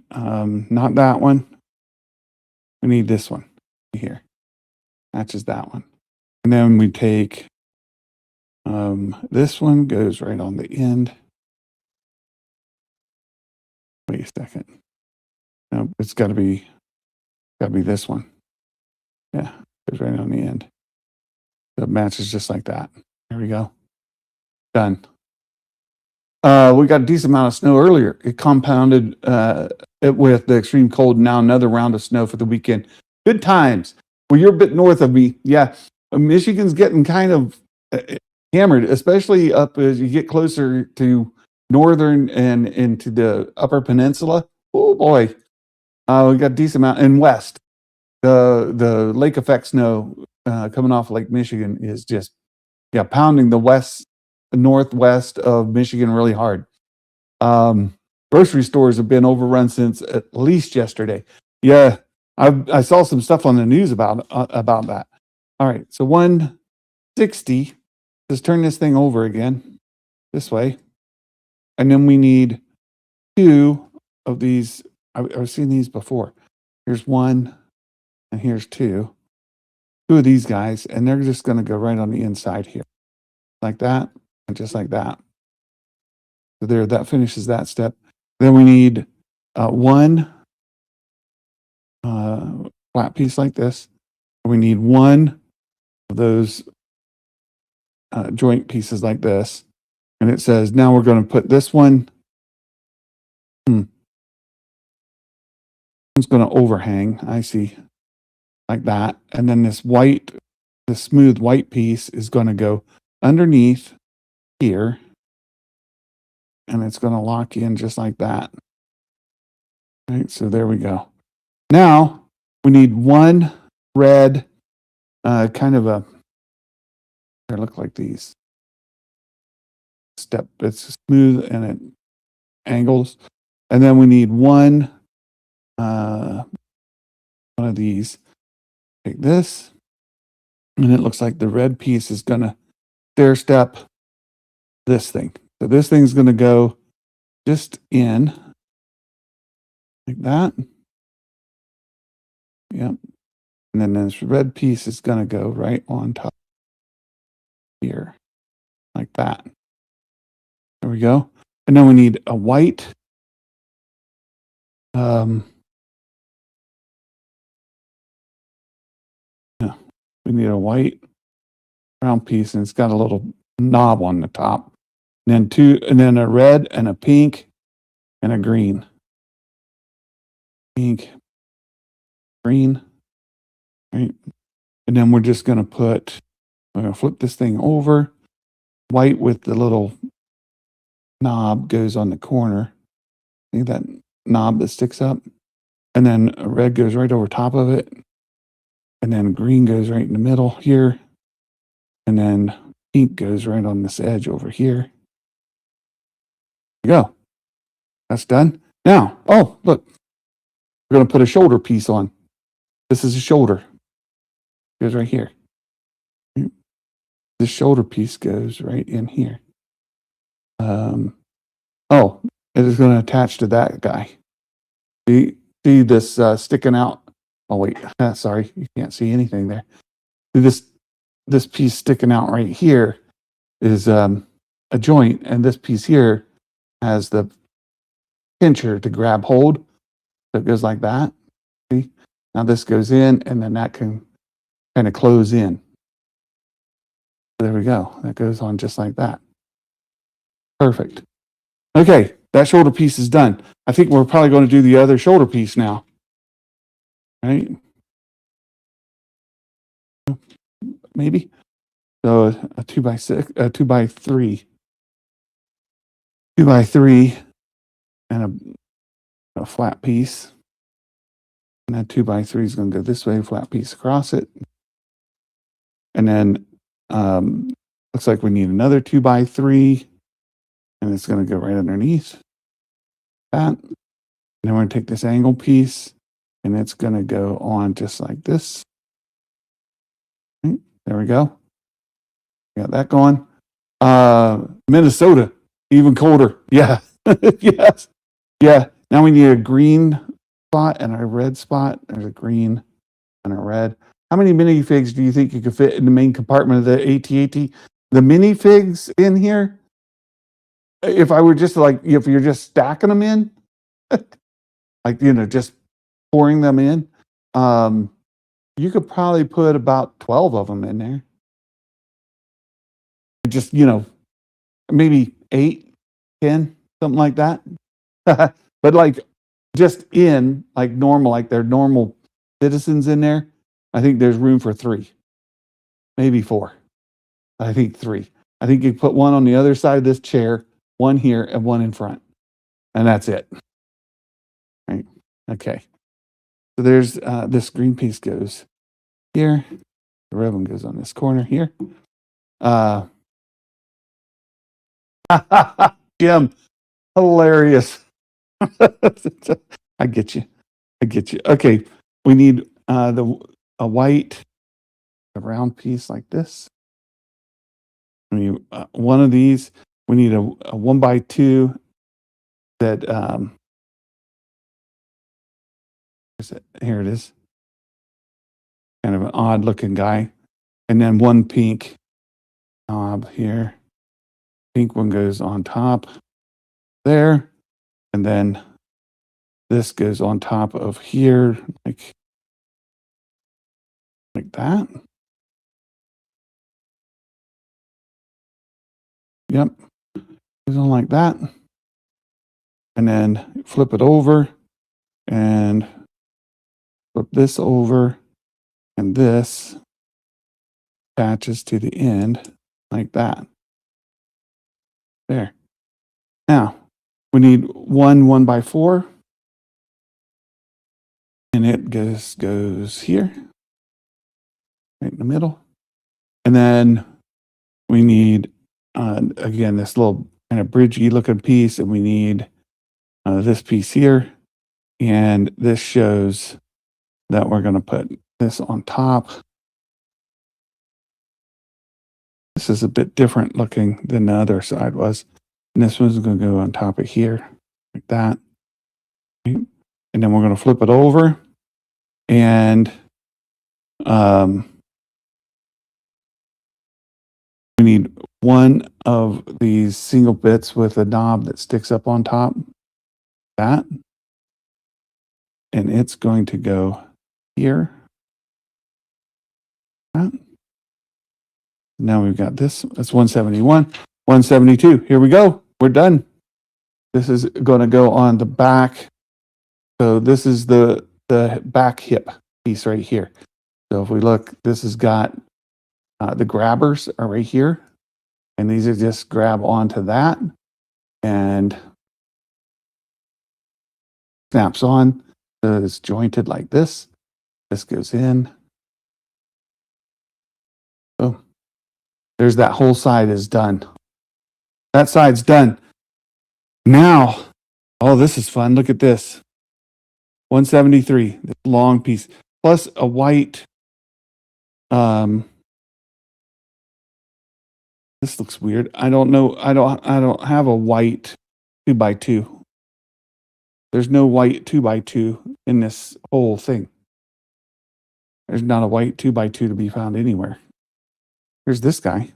Not that one. We need this one here. Matches that one. And then we take this one, goes right on the end. Wait a second. No, it's got to be this one. Yeah, goes right on the end. So it matches just like that. There we go. Done. We got a decent amount of snow earlier. It compounded it with the extreme cold. Now another round of snow for the weekend. Good times. Well, you're a bit north of me. Yeah, Michigan's getting kind of hammered, especially up as you get closer to northern and into the upper peninsula. Oh boy, we got a decent amount. And west, the lake effect snow coming off Lake Michigan is just pounding the northwest of Michigan really hard. Grocery stores have been overrun since at least yesterday. Yeah, I saw some stuff on the news about that. All right, so 160. Let's turn this thing over again this way, and then we need two of these. I've seen these before. Here's one, and here's two. Two of these guys, and they're just going to go right on the inside here, like that, and just like that. So there, that finishes that step. Then we need one flat piece like this. We need one of those joint pieces like this. And it says, now we're going to put this one. It's going to overhang. I see. Like that. And then this smooth white piece is going to go underneath here. And it's going to lock in just like that. Right, so there we go. Now we need one red, kind of a, they look like these. Step, it's smooth and it angles. And then we need one of these. Take this, and it looks like the red piece is going to stair step this thing. So this thing's going to go just in like that. Yep. And then this red piece is going to go right on top here, like that. There we go. And then we need a white. We need a white round piece, and it's got a little knob on the top. And then a red and a pink and a green. Pink, green, right? And then we're going to flip this thing over. White with the little knob goes on the corner. See that knob that sticks up? And then red goes right over top of it. And then green goes right in the middle here. And then pink goes right on this edge over here. There you go. That's done. Now, oh, look. We're going to put a shoulder piece on. This is a shoulder. It goes right here. This shoulder piece goes right in here. Oh, it is going to attach to that guy. See this sticking out? Oh, wait. Sorry. You can't see anything there. See this piece sticking out right here is a joint, and this piece here has the pincher to grab hold. So it goes like that. See? Now this goes in, and then that can kind of close in. There we go. That goes on just like that. Perfect. Okay, that shoulder piece is done. I think we're probably going to do the other shoulder piece now. Right? Maybe. So a 2x6, a 2x3, 2x3, and a flat piece. And that 2x3 is going to go this way, flat piece across it. And then looks like we need another 2x3, and it's going to go right underneath that. And then we're going to take this angle piece, and it's going to go on just like this. Right, there we go. Got that going. Minnesota, even colder. Yeah. Yes. Yeah. Now we need a green spot and a red spot. There's a green and a red. How many minifigs do you think you could fit in the main compartment of the AT-AT? The minifigs in here, if I were just like, if you're just stacking them in, like, just pouring them in, you could probably put about 12 of them in there. Just, maybe 8, 10, something like that. But like just in like normal, like they're normal citizens in there, I think there's room for 3, maybe 4. I think 3. I think you put one on the other side of this chair, one here, and one in front. And that's it. Right. Okay. So there's this green piece goes here. The red one goes on this corner here. Jim, hilarious. I get you. Okay, we need a white, a round piece like this. We need one of these. We need a 1x2 that here it is. Kind of an odd looking guy. And then one pink knob here. Pink one goes on top there. And then this goes on top of here, like that. Yep. Goes on like that. And then flip it over and flip this over, and this attaches to the end like that. There. Now, we need one 1x4, and it goes here, right in the middle. And then we need, again, this little kind of bridgey looking piece, and we need this piece here. And this shows that we're going to put this on top. This is a bit different looking than the other side was. And this one's going to go on top of here, like that. And then we're going to flip it over. And we need one of these single bits with a knob that sticks up on top. That. And it's going to go here. That. Now we've got this. That's 171. 172. Here we go. We're done. This is going to go on the back. So this is the back hip piece right here. So if we look, this has got the grabbers are right here. And these are just grab onto that and snaps on. So it's jointed like this. This goes in. So there's that whole side is done. That side's done. Now, oh, this is fun. Look at this. 173, this long piece, plus a white. This looks weird. I don't know. I don't have a white 2x2. There's no white 2x2 in this whole thing. There's not a white 2x2 to be found anywhere. Here's this guy.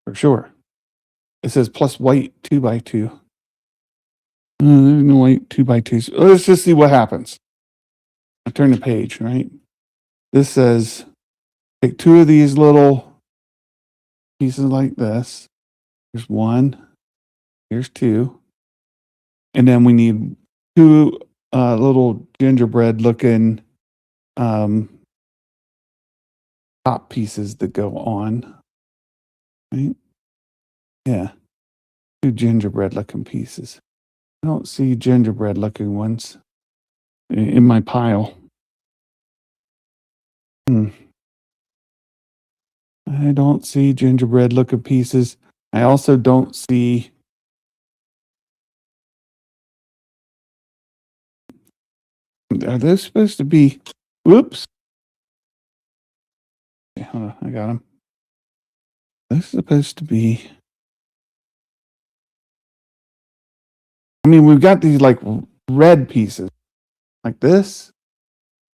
For sure. It says plus white 2x2. There's no white 2x2s. Let's just see what happens. I turn the page, right? this says take two of these little pieces like this. Here's one. Here's two. And then we need two little gingerbread looking top pieces that go on. Right? Yeah. Two gingerbread looking pieces. I don't see gingerbread looking ones in my pile. I don't see gingerbread looking pieces. I also don't see. Are those supposed to be? Whoops. Okay, hold on. I got them. Those supposed to be. I mean, we've got these like red pieces like this.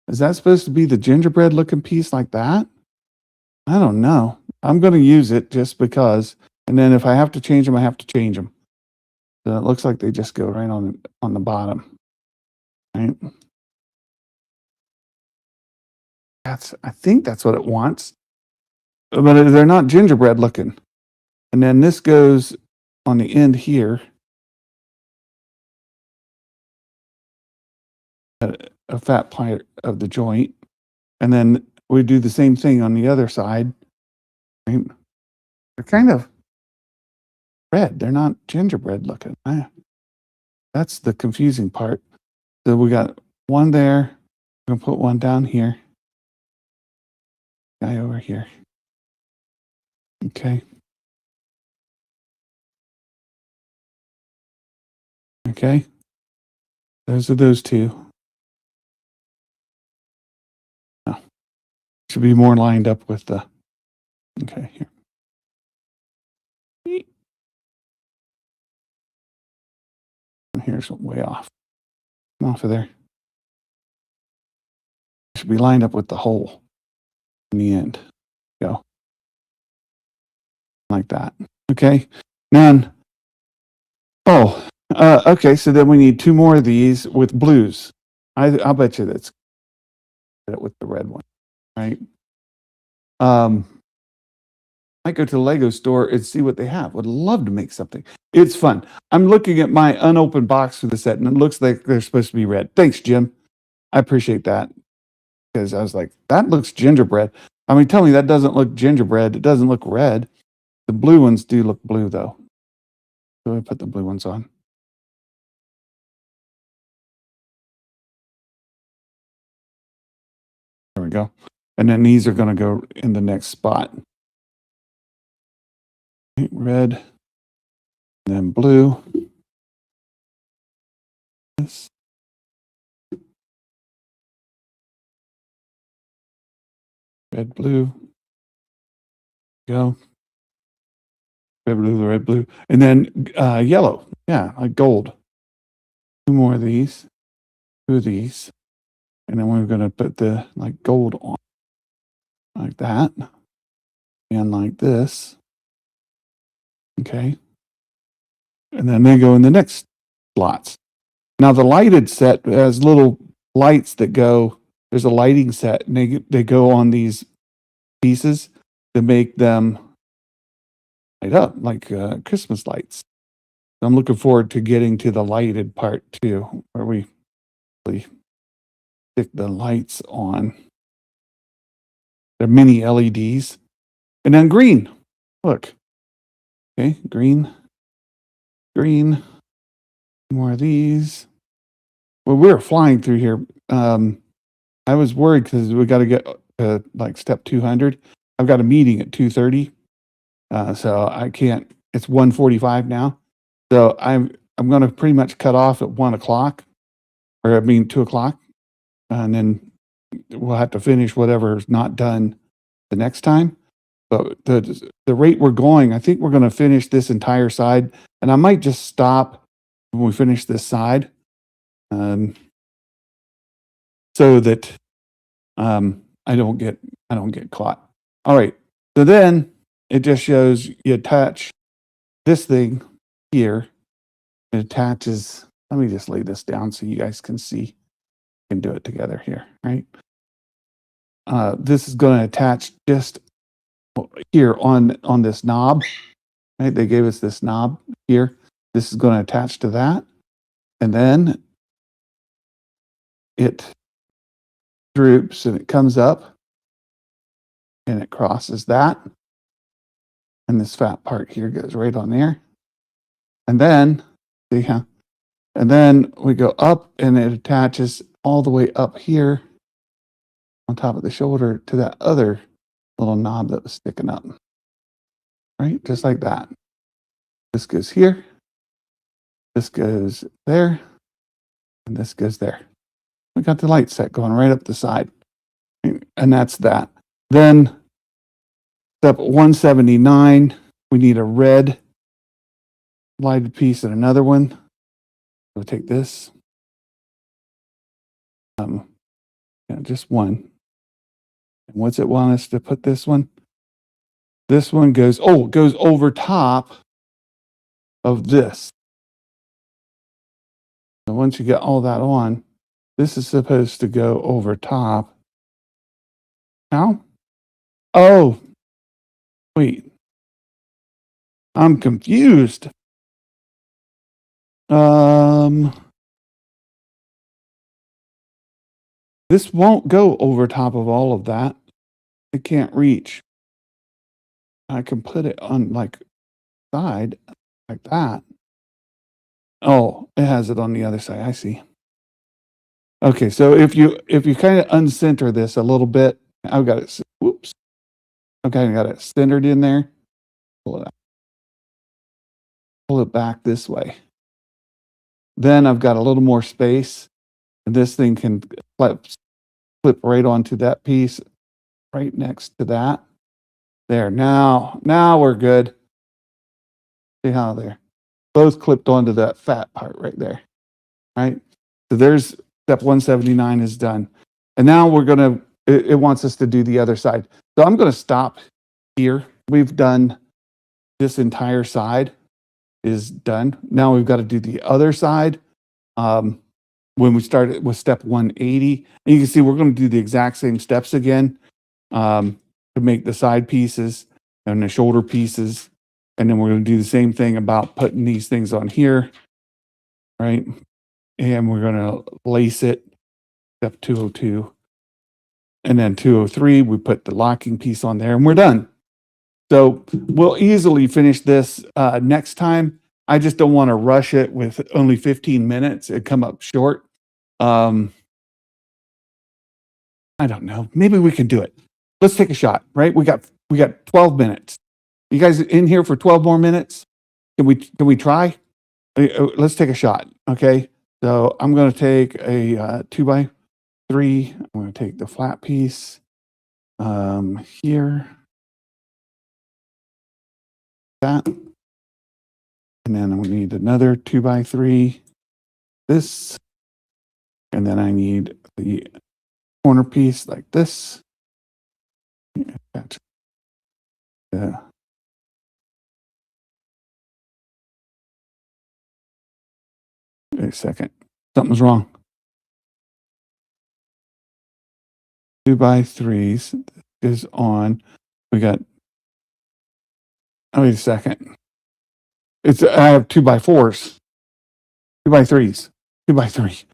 Is that supposed to be the gingerbread looking piece like that? I don't know. I'm going to use it just because. And then if I have to change them, I have to change them. So it looks like they just go right on the bottom. Right? I think that's what it wants. But they're not gingerbread looking. And then this goes on the end here. A fat part of the joint. And then we do the same thing on the other side. Right? They're kind of red. They're not gingerbread looking. That's the confusing part. So we got one there. We're going to put one down here. Guy over here. Okay. Okay. Those are those two. Oh. Should be more lined up with the. Okay, here. Here's way off. Come off of there. Should be lined up with the hole in the end. Go. Like that. Okay. None. Oh, okay. So then we need two more of these with blues. I'll bet you that's with the red one, right? I go to the Lego store and see what they have. Would love to make something. It's fun. I'm looking at my unopened box for the set, and it looks like they're supposed to be red. Thanks, Jim. I appreciate that because I was like, that looks gingerbread. I mean, tell me that doesn't look gingerbread. It doesn't look red. The blue ones do look blue, though. So I put the blue ones on. There we go. And then these are going to go in the next spot. Red, and then blue. This. Red, blue. Go. Red, blue, red, blue. And then yellow. Yeah, like gold. Two more of these. Two of these. And then we're going to put the like gold on. Like that. And like this. Okay. And then they go in the next slots. Now the lighted set has little lights that go. There's a lighting set, and they go on these pieces to make them light up like Christmas lights. I'm looking forward to getting to the lighted part too, where we really stick the lights on. They're mini LEDs, and then green. Look, okay, green. More of these. Well, we're flying through here. I was worried because we got to get like step 200. I've got a meeting at 2:30, so I can't. It's 1:45 now, so I'm going to pretty much cut off at 1:00, or I mean 2:00, and then we'll have to finish whatever's not done the next time. But the rate we're going, I think we're going to finish this entire side, and I might just stop when we finish this side, so that I don't get caught. All right. So then it just shows you attach this thing here. It attaches. Let me just lay this down so you guys can see. We can do it together here, right? this is going to attach just here on this knob. Right? They gave us this knob here. This is going to attach to that. And then it droops and it comes up and it crosses that. And this fat part here goes right on there. And then, see how? And then we go up and it attaches all the way up here on top of the shoulder to that other little knob that was sticking up. Right? Just like that. This goes here. This goes there. And this goes there. We got the light set going right up the side. And that's that. Then step 179, we need a red lighted piece and another one. We'll take this. Just one. And what's it want us to put this one? This one goes over top of this. So once you get all that on, this is supposed to go over top. Now? Oh, wait. I'm confused. This won't go over top of all of that. It can't reach. I can put it on like side like that. Oh, it has it on the other side. I see. Okay, so if you kind of uncenter this a little bit, I've got it. Whoops. Okay, I got it centered in there. Pull it out. Pull it back this way. Then I've got a little more space, and this thing can flip right onto that piece, right next to that. There. Now we're good. See how they're both clipped onto that fat part right there. Right. So there's step 179 is done, and now we're gonna. It wants us to do the other side. So I'm going to stop here. We've done this entire side is done. Now we've got to do the other side. When we started with step 180, and you can see we're going to do the exact same steps again to make the side pieces and the shoulder pieces. And then we're going to do the same thing about putting these things on here, right? And we're going to lace it, step 202. And then 203, we put the locking piece on there and we're done. So we'll easily finish this next time. I just don't want to rush it with only 15 minutes. It'd come up short. I don't know. Maybe we can do it. Let's take a shot, right? We got 12 minutes. You guys in here for 12 more minutes? Can we try? Let's take a shot. Okay. So I'm going to take a 2x3. I'm going to take the flat piece here. That. And then we need another 2x3. This. And then I need the corner piece like this. Yeah. Wait a second. Something's wrong. 2x3s is on. We got. Oh, wait a second. I have 2x4s. 2x3s. 2x3.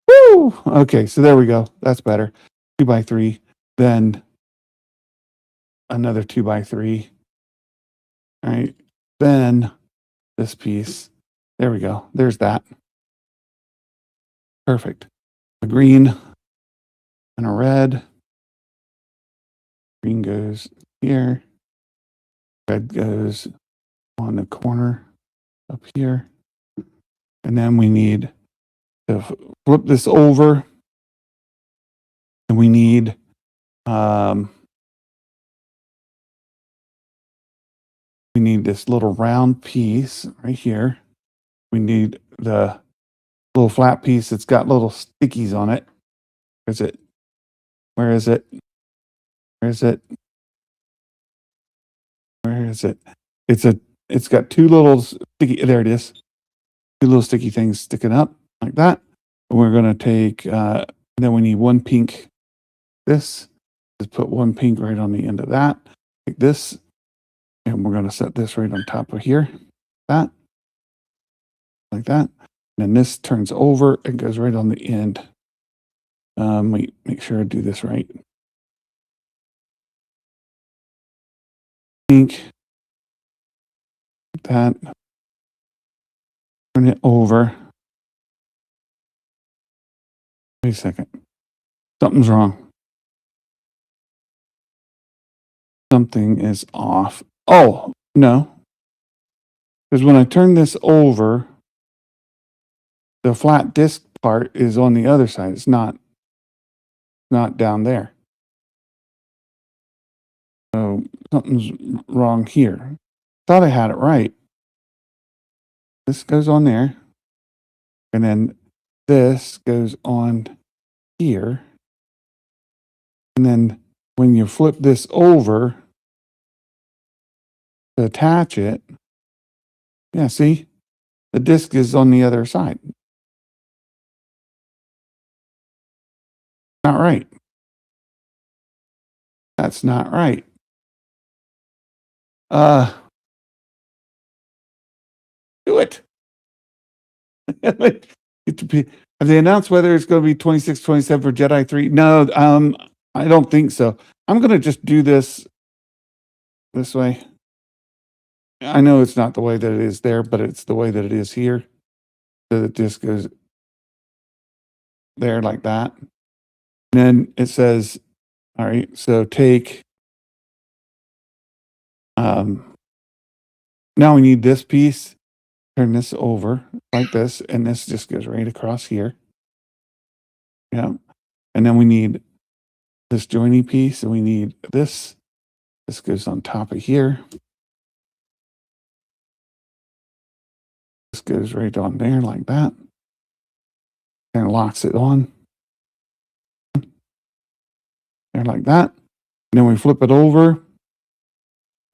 Woo! Okay, so there we go. That's better. 2x3. Then another 2x3. All right. Then this piece. There we go. There's that. Perfect. A green and a red. Green goes here. Red goes on the corner up here. And then we need to flip this over. And we need this little round piece right here. We need the little flat piece that's got little stickies on it. Where is it? Where is it? Where is it? Where is it? It's got two little sticky, there it is. Two little sticky things sticking up like that. And we're going to take, then we need one pink, this Just put one pink right on the end of that, like this. And we're going to set this right on top of here, that, like that. And then this turns over and goes right on the end. Wait, make sure I do this right. Pink, like that. Turn it over. Wait a second. Something's wrong. Something is off. Oh, no. Because when I turn this over, the flat disc part is on the other side. It's not down there. So something's wrong here. Thought I had it right. This goes on there. And then this goes on here. And then when you flip this over to attach it, yeah, see? The disc is on the other side. Not right. That's not right. Do it. Have they announced whether it's going to be 26, 27 for Jedi 3? No, I don't think so. I'm going to just do this way. I know it's not the way that it is there, but it's the way that it is here. So it just goes there like that. And then it says, all right, so take, now we need this piece. Turn this over like this, and this just goes right across here. Yeah. And then we need this joiny piece, and we need this. This goes on top of here. This goes right on there like that. And locks it on. There like that. And then we flip it over.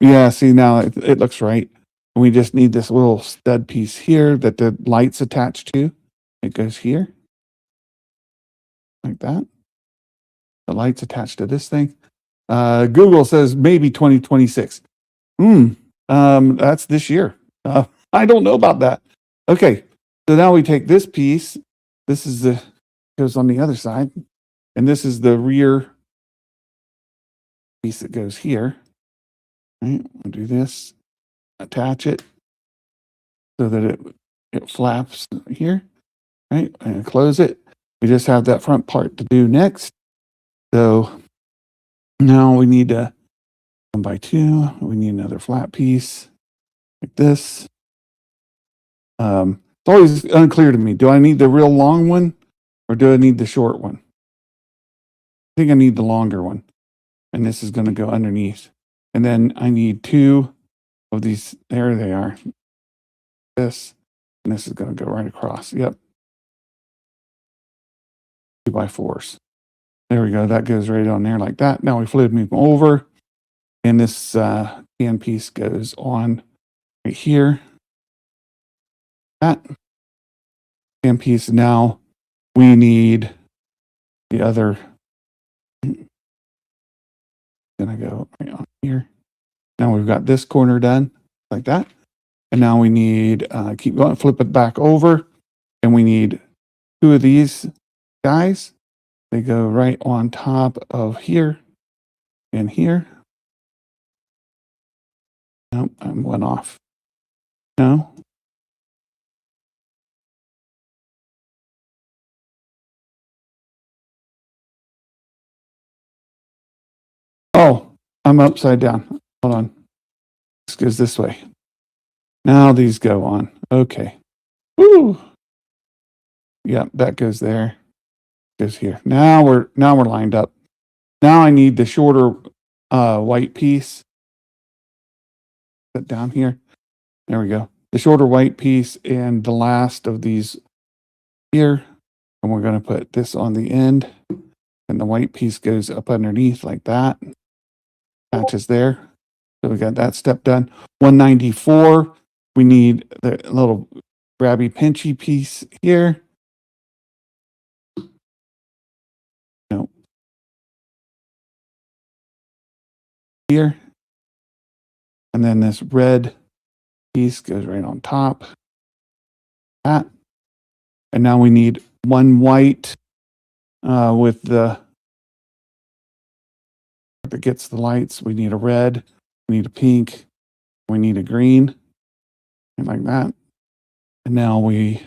Yeah, see now it looks right. We just need this little stud piece here that the light's attached to. It goes here. Like that. The light's attached to this thing. Google says maybe 2026. That's this year. I don't know about that. Okay, so now we take this piece. This is goes on the other side, and this is the rear piece that goes here. Right, we'll do this. Attach it so that it flaps here. Right, and close it. We just have that front part to do next. So now we need a 1x2. We need another flat piece like this. It's always unclear to me. Do I need the real long one or do I need the short one? I think I need the longer one. And this is going to go underneath. And then I need two of these. There they are. This. And this is going to go right across. Yep. 2x4s. There we go. That goes right on there like that. Now we flip them over. And this can piece goes on right here. That can piece. Now we need the other. Gonna go right on here. Now we've got this corner done like that. And now we need, keep going, flip it back over. And we need two of these guys. They go right on top of here and here. Nope, I'm one off. No. Oh, I'm upside down. Hold on. This goes this way. Now these go on. Okay. Woo. Yeah, that goes there. Goes here. Now we're lined up. Now I need the shorter white piece. Put down here. There we go. The shorter white piece and the last of these here. And we're going to put this on the end. And the white piece goes up underneath like that. Attaches there. So we got that step done. 194. We need the little grabby pinchy piece here. No. here. And then this red piece goes right on top. That. And now we need one white with the that gets the lights. We need a red, we need a pink, we need a green, and like that. And now we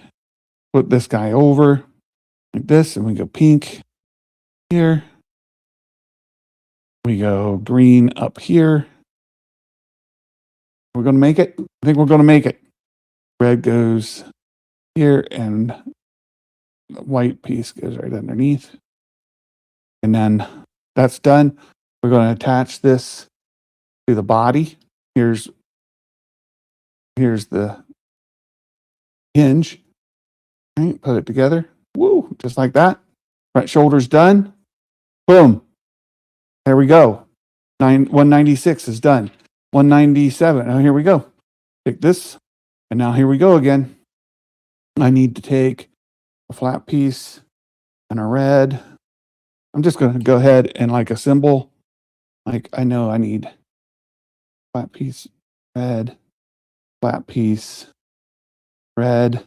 put this guy over like this, and we go pink here. We go green up here. We're going to make it. I think we're going to make it. Red goes here, and the white piece goes right underneath. And then that's done. We're going to attach this to the body. Here's the hinge. Right, put it together. Woo, just like that. Front shoulder's done. Boom. There we go. 196 is done. 197. Oh, here we go. Take this. And now here we go again. I need to take a flat piece and a red. I'm just going to go ahead and like a symbol. Like I know I need flat piece, red, flat piece, red.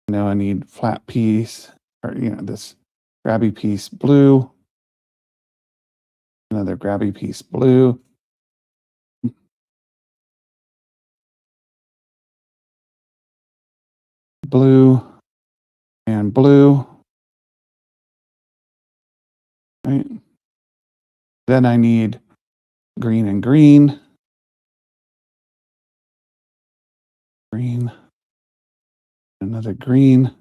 I know I need flat piece, or this grabby piece blue. Another grabby piece blue. Blue and blue. Right. Then I need green and green. Green. Another green.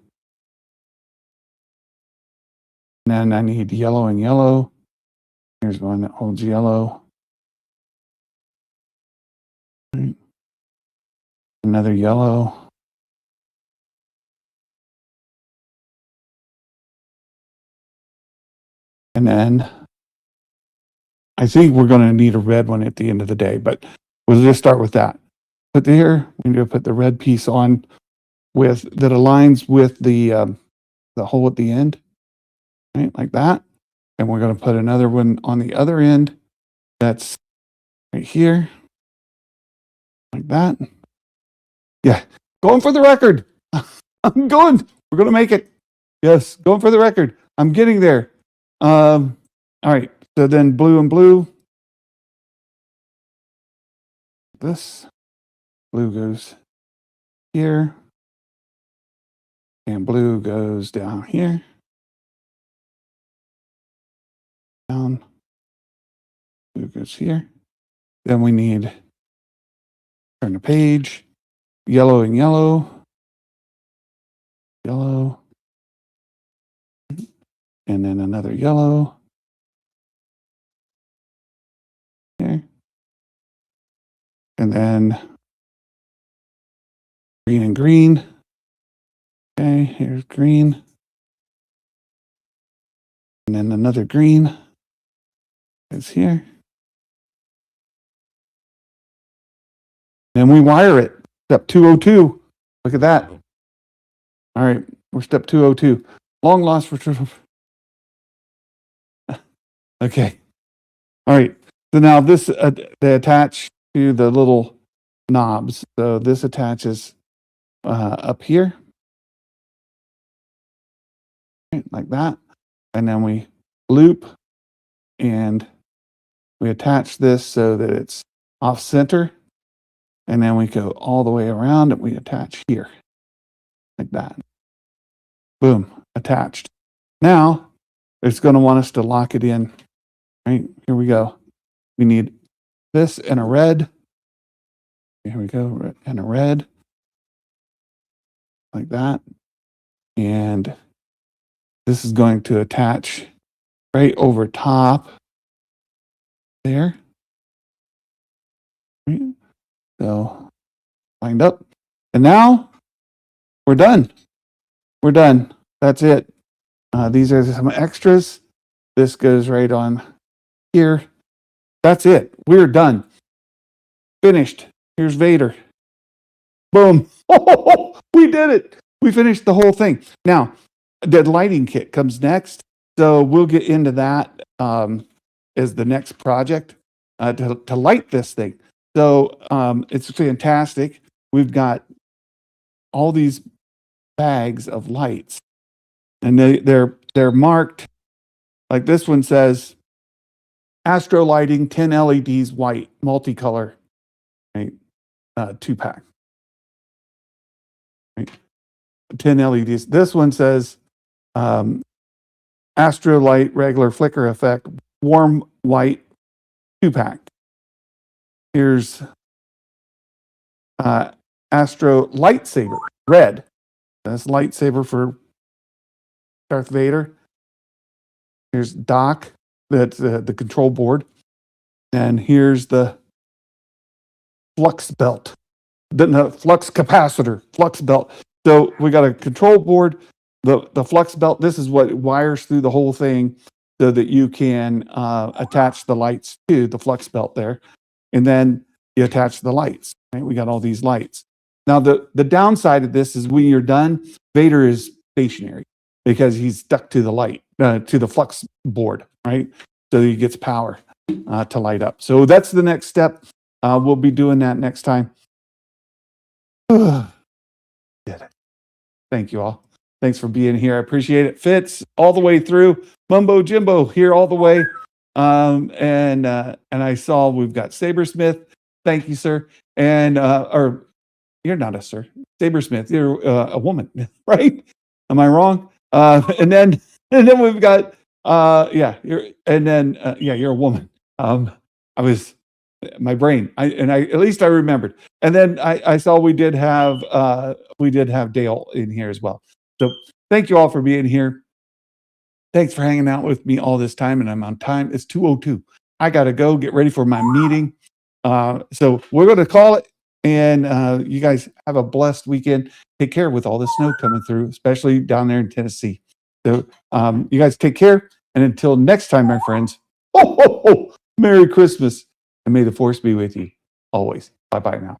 And then I need yellow and yellow. Here's one that holds yellow. Right. Another yellow. And then I think we're going to need a red one at the end of the day, but we'll just start with that. Put here, we need to put the red piece on with that aligns with the hole at the end, right, like that. And we're going to put another one on the other end that's right here, like that. Yeah, going for the record. I'm going. We're going to make it. Yes, going for the record. I'm getting there. All right. So then blue and blue. This blue goes here. And blue goes down here. Down. Blue goes here. Then we need turn the page. Yellow and yellow. Yellow. And then another yellow. Here. And then green and green. Okay, here's green. And then another green is here. Then we wire it. Step 202. Look at that. All right, we're step 202. Long lost for... Okay. All right. So now this, they attach to the little knobs. So this attaches up here. Right, like that. And then we loop and we attach this so that it's off center. And then we go all the way around and we attach here. Like that. Boom. Attached. Now, it's going to want us to lock it in. Right, here we go. We need this and a red. Here we go, and a red. Like that. And this is going to attach right over top there. Right. So, lined up. And now, we're done. We're done. That's it. These are some extras. This goes right on here. That's it. We're done. Finished. Here's Vader. Boom. Oh, we did it. We finished the whole thing. Now, the lighting kit comes next. So we'll get into that is the next project to light this thing. So it's fantastic. We've got all these bags of lights, and they're marked. Like this one says, Astro Lighting 10 LEDs white multicolor, right? 2-pack, right? 10 LEDs. This one says Astro Light regular flicker effect warm white 2-pack. Here's Astro Lightsaber red. That's lightsaber for Darth Vader. Here's Doc. That's the control board. And here's the flux belt. The flux capacitor, flux belt. So we got a control board, the flux belt. This is what wires through the whole thing so that you can attach the lights to the flux belt there. And then you attach the lights. Right? We got all these lights. Now, the downside of this is when you're done, Vader is stationary because he's stuck to the light, to the flux board, right? So he gets power to light up. So that's the next step. We'll be doing that next time. Did it. Thank you all. Thanks for being here. I appreciate it. Fitz all the way through. Mumbo Jimbo here all the way. And I saw we've got Sabersmith. Thank you, sir. And or you're not a sir. Sabersmith, you're a woman, right? Am I wrong? And then we've got you're a woman. I was my brain. At least I remembered. And then I saw we did have Dale in here as well. So thank you all for being here. Thanks for hanging out with me all this time, and I'm on time. It's 2:02. I got to go get ready for my meeting. So we're going to call it, and you guys have a blessed weekend. Take care with all the snow coming through, especially down there in Tennessee. So you guys take care, and until next time, my friends, Merry Christmas, and may the force be with you always. Bye-bye now.